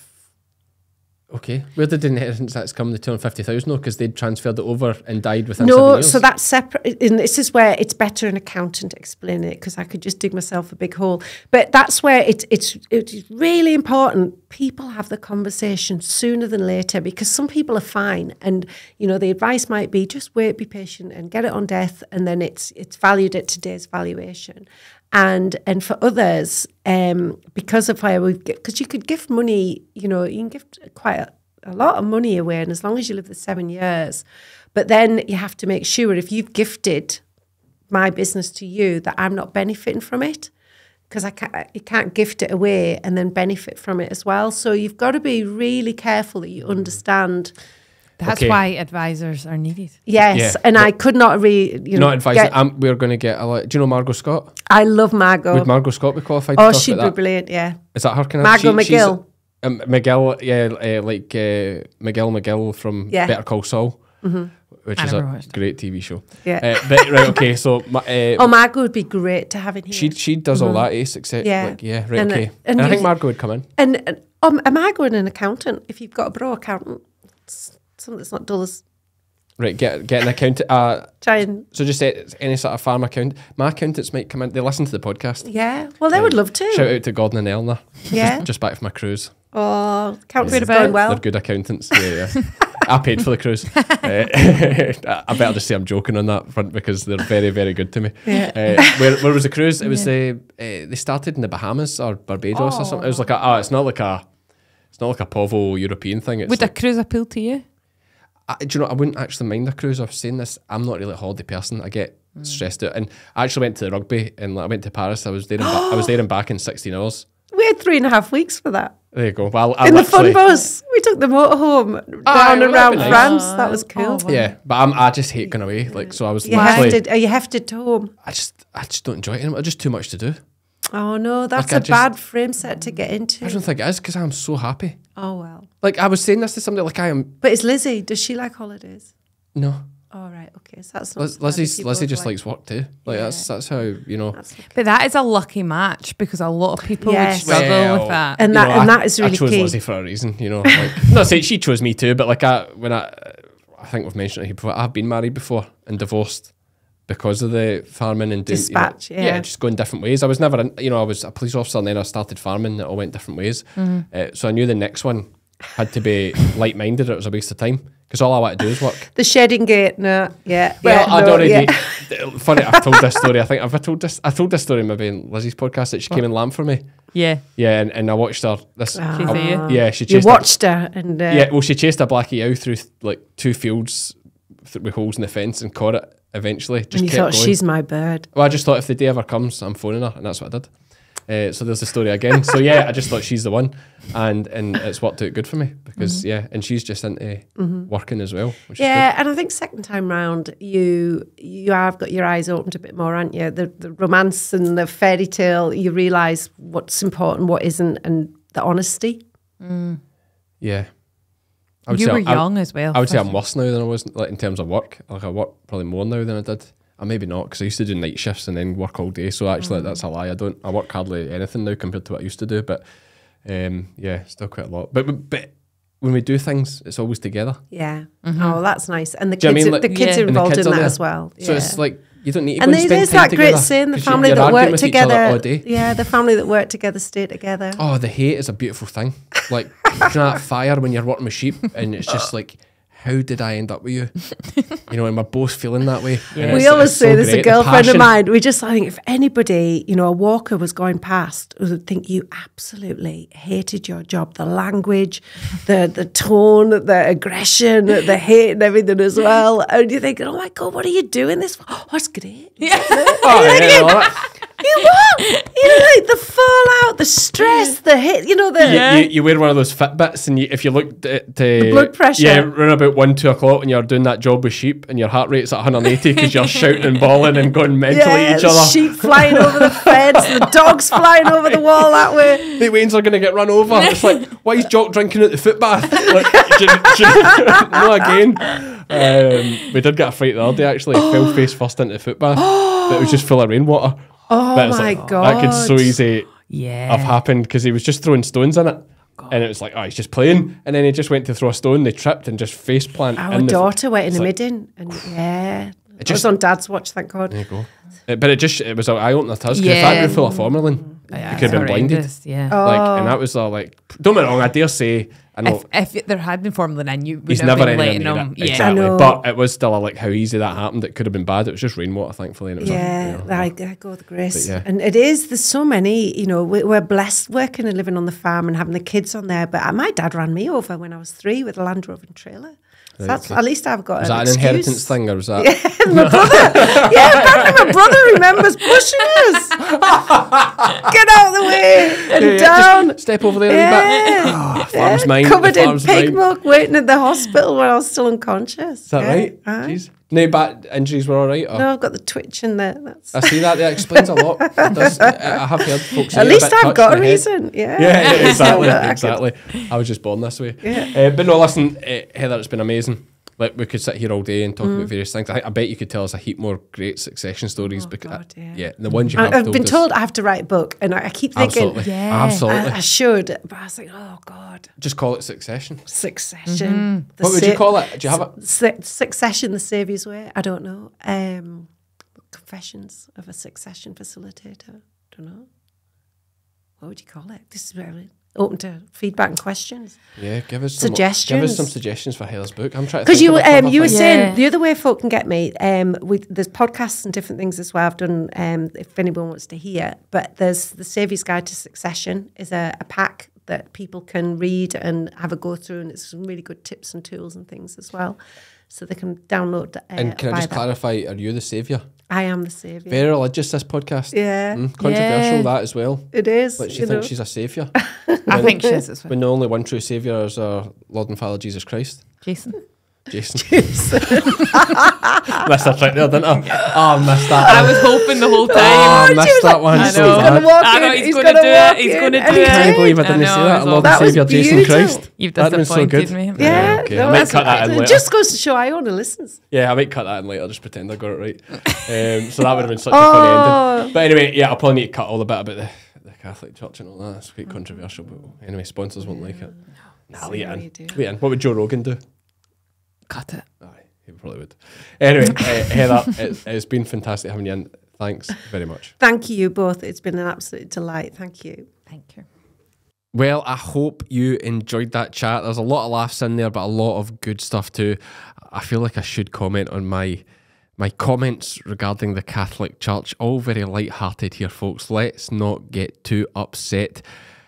okay, where did the inheritance tax come? The 250,000, though, because they'd transferred it over and died within 7 years. So that's separate. And this is where it's better an accountant to explain it, because I could just dig myself a big hole. But that's where it's really important. People have the conversation sooner than later, because some people are fine, and you know the advice might be just wait, be patient, and get it on death, and then it's valued at today's valuation. And for others, because of where because you could gift money, you know, you can gift quite a lot of money away, and as long as you live the 7 years, but then you have to make sure if you've gifted my business to you that I'm not benefiting from it, because you can't gift it away and then benefit from it as well. So you've got to be really careful that you understand. That's why advisors are needed. Yes, and I could not not advise. We're going to get a lot. Do you know Margot Scott? I love Margot. Would Margot Scott be qualified? Oh, to talk she'd about be that? brilliant. Yeah. Is that her kind of Margot McGill? McGill, yeah, like McGill from Better Call Saul, which is a great TV show. Yeah. But, right. Okay. So. Margot would be great to have in here. She does all that. Success. Yeah. Like, yeah. Right. Okay. And I think Margot would come in. And Margot and an accountant. If you've got a bro accountant, something that's not dull as. Right, get an accountant. So just say any sort of farm accountant. My accountants might come in. They listen to the podcast. Yeah, well, they would love to. Shout out to Gordon and Eleanor. Yeah, just back from my cruise. Oh, accountants going well. They're good accountants. Yeah. I paid for the cruise. I better just say I'm joking on that front, because they're very, very good to me. Yeah. Where was the cruise? It was they started in the Bahamas or Barbados or something. It was like it's not like a povo European thing. Would a cruise appeal to you? Do you know, I wouldn't actually mind a cruise. I was saying this, I'm not really a holiday person. I get stressed out. And I actually went to the rugby, and I went to Paris. I was there and back in 16 hours. We had 3.5 weeks for that. There you go. Well, in the fun bus. We took the motorhome down around France. That was cool. Oh, wow. Yeah, but I just hate going away. Like, so I was Are you hefted to home? I just don't enjoy it anymore. Just too much to do. Oh no, that's a bad frame set to get into. I don't think it is, because I'm so happy. Oh well. Like, I was saying this to somebody, like I am. But is Lizzie? Does she like holidays? No. Oh right, okay. So that's not. Lizzie just likes work too. Like that's how, you know. But that is a lucky match, because a lot of people would struggle with that. And that is really key. I chose Lizzie for a reason, you know. Like, not saying she chose me too, but like I think we've mentioned it here before. I've been married before and divorced because of the farming and doing, dispatch, just going different ways. I was never, I was a police officer, and then I started farming. It all went different ways. So I knew the next one had to be like-minded, or it was a waste of time, because all I want to do is work. The shedding gate, no, yeah. Well, I'd already. Funny, I've told this story. I think I told this story maybe in Lizzie's podcast, that she came and lamb for me. Yeah. Yeah, and I watched her. She chased. You watched her, and she chased a blackie owl through like 2 fields with holes in the fence and caught it. Eventually, just and you kept thought, going. she's my bird. Well, I just thought if the day ever comes, I'm phoning her, and that's what I did. So there's the story again. So yeah, I just thought she's the one, and it's worked out good for me, because and she's just into working as well. Which is good. And I think second time round, you have got your eyes opened a bit more, aren't you? The romance and the fairy tale, you realise what's important, what isn't, and the honesty. Yeah. You were young as well. I would say I'm worse now than I was, like, in terms of work. Like, I work probably more now than I did. Maybe not, because I used to do night shifts and then work all day. So actually, that's a lie. I work hardly anything now compared to what I used to do. But still quite a lot. But when we do things, it's always together. Yeah. Oh, that's nice. And the kids, the kids are involved in that as well. So it's like You don't need to And go and spend there's time that together. great saying, the 'cause family you're that arguing work with each other all together. day. Yeah, the family that work together stay together. Oh, the hate is a beautiful thing. Like, you know that fire when you're working with sheep and it's just like, how did I end up with you? You know, and we're both feeling that way. Yeah. We always say this, a great. The girlfriend of passion. mine, I think if anybody, you know, a walker was going past, would think you absolutely hated your job. The language, the tone, the aggression, the hate and everything as well. And you think, oh my God, what are you doing this for? Oh, it's great. Yeah. Oh, yeah, all that. You what? You know, like the fallout, the stress, the hit, you know, the... You wear one of those Fitbits, and if you look at The blood pressure. yeah, around about 1-2 o'clock when you're doing that job with sheep, and your heart rate's at 180 because you're shouting and bawling and going mental at each the other. sheep flying over the fence, the dogs flying over the wall that way. The Waynes are going to get run over. It's like, why is Jock drinking at the footbath? Like, no, again. We did get a fright the other day, actually. Fell face first into the footbath, but it was just full of rainwater. Oh But it's my like, God. that could so easy Yeah. have happened because he was just throwing stones in it. And it was like, oh, he's just playing. And then he just went to throw a stone, they tripped and just face plant. Our in the daughter went in it's the like- midden, and yeah, it just- was on Dad's watch, thank God. There you go. But it was an eye opener to us because Yeah. if that had been full of formalin, Yeah, you could have been blinded. horrendous, Yeah. Like, and that was all like, don't get me wrong, I dare say, I know If there had been formalin in, you would he's have never been anywhere letting near him. it. Yeah. Exactly. I know. But it was still like how easy that happened. It could have been bad. It was just rainwater, thankfully. And it was Yeah, like, I go with grace. But yeah. And it is, there's so many, you know, we're blessed working and living on the farm and having the kids on there. But my dad ran me over when I was 3 with a Land Rover and trailer. So that's, at least I've got was an that an excuse. inheritance thing or was that? My brother. Yeah, apparently my brother remembers pushing us. Get out of the way and Yeah, down. just step over there a wee bit. Oh, farm's mine. Covered the in farm's pig mine. milk, waiting at the hospital when I was still unconscious. Is that right? Aye. Jeez. No bad injuries were all right? Or? No, I've got the twitch in there. That's I see that. That explains a lot. It does. I have heard folks say at a least bit I've touched got a in the head. reason. Yeah. Yeah, exactly. I could- Exactly. I was just born this way. Yeah. But no, listen, Heather, it's been amazing. Like, we could sit here all day and talk about various things. I bet you could tell us a heap more great Succession stories. because God, yeah. yeah, the ones you have I've told been us. told I have to write a book, and I keep thinking Absolutely. Yeah. Absolutely. I should, but I was like, oh God, Just call it Succession. Succession. The What would you call it? Do you have it? Succession, the Saviour's Way. I don't know. Confessions of a Succession Facilitator. Don't know. What would you call it? This is very open to feedback and questions. Yeah, give us some Suggestions. suggestions for Heather's book. I'm trying to Because think of a clever you were thing. saying Yeah. the other way folk can get me, there's podcasts and different things as well. I've done, if anyone wants to hear, but there's the Saviour's Guide to Succession is a pack that people can read and have a go through, and it's some really good tips and tools and things as well. So they can download. And can I buy just that. clarify, are you the saviour? I am the saviour. Very religious, this podcast. Yeah, Controversial, Yeah. that as well. it is. Like, she you know. thinks she's a saviour. I think she is as well. When the only one true saviour is our Lord and Father Jesus Christ. Jason. Jason. Missed that trick there, didn't I? Oh, I missed that I one. was hoping the whole Oh, time. I missed that one. I So know. He's going to bad. walk I in. know, he's gonna gonna do walk it, he's in, gonna and do he it. I can't believe I I didn't know, say it that. was Lord That and was Saviour Jason beautiful. Christ. You've That'd been so disappointed good. me. Yeah, Okay, no, I might cut that in it later. just goes to show Iona listens. Yeah, I might cut that in later, just pretend I got it right. So that would have been such a funny ending. But anyway, yeah, I'll probably need to cut all the bit about the Catholic Church and all that. It's quite controversial, but anyway, sponsors won't like it. Nah, leave how it you in. do. Leave it in. What would Joe Rogan do? Cut it. Aye, he probably would. Anyway, Heather, it's been fantastic having you in. Thanks very much. Thank you both. It's been an absolute delight. Thank you. Thank you. Well, I hope you enjoyed that chat. There's a lot of laughs in there, but a lot of good stuff too. I feel like I should comment on my comments regarding the Catholic Church. All very light-hearted here, folks. Let's not get too upset.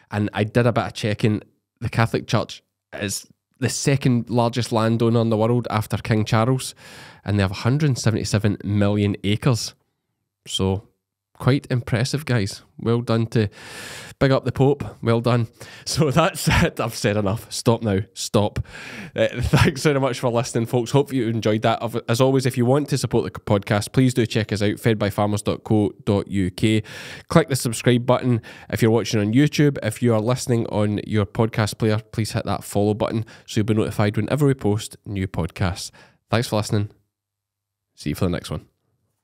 And I did a bit of checking. The Catholic Church is the second largest landowner in the world after King Charles, and they have 177 million acres. So quite impressive, guys. Well done to big up the Pope. Well done. So that's it. I've said enough. Stop now. Stop. Thanks very much for listening, folks. Hope you enjoyed that. As always, if you want to support the podcast, please do check us out, fedbyfarmers.co.uk. Click the subscribe button if you're watching on YouTube. If you are listening on your podcast player, please hit that follow button so you'll be notified whenever we post new podcasts. Thanks for listening. See you for the next one.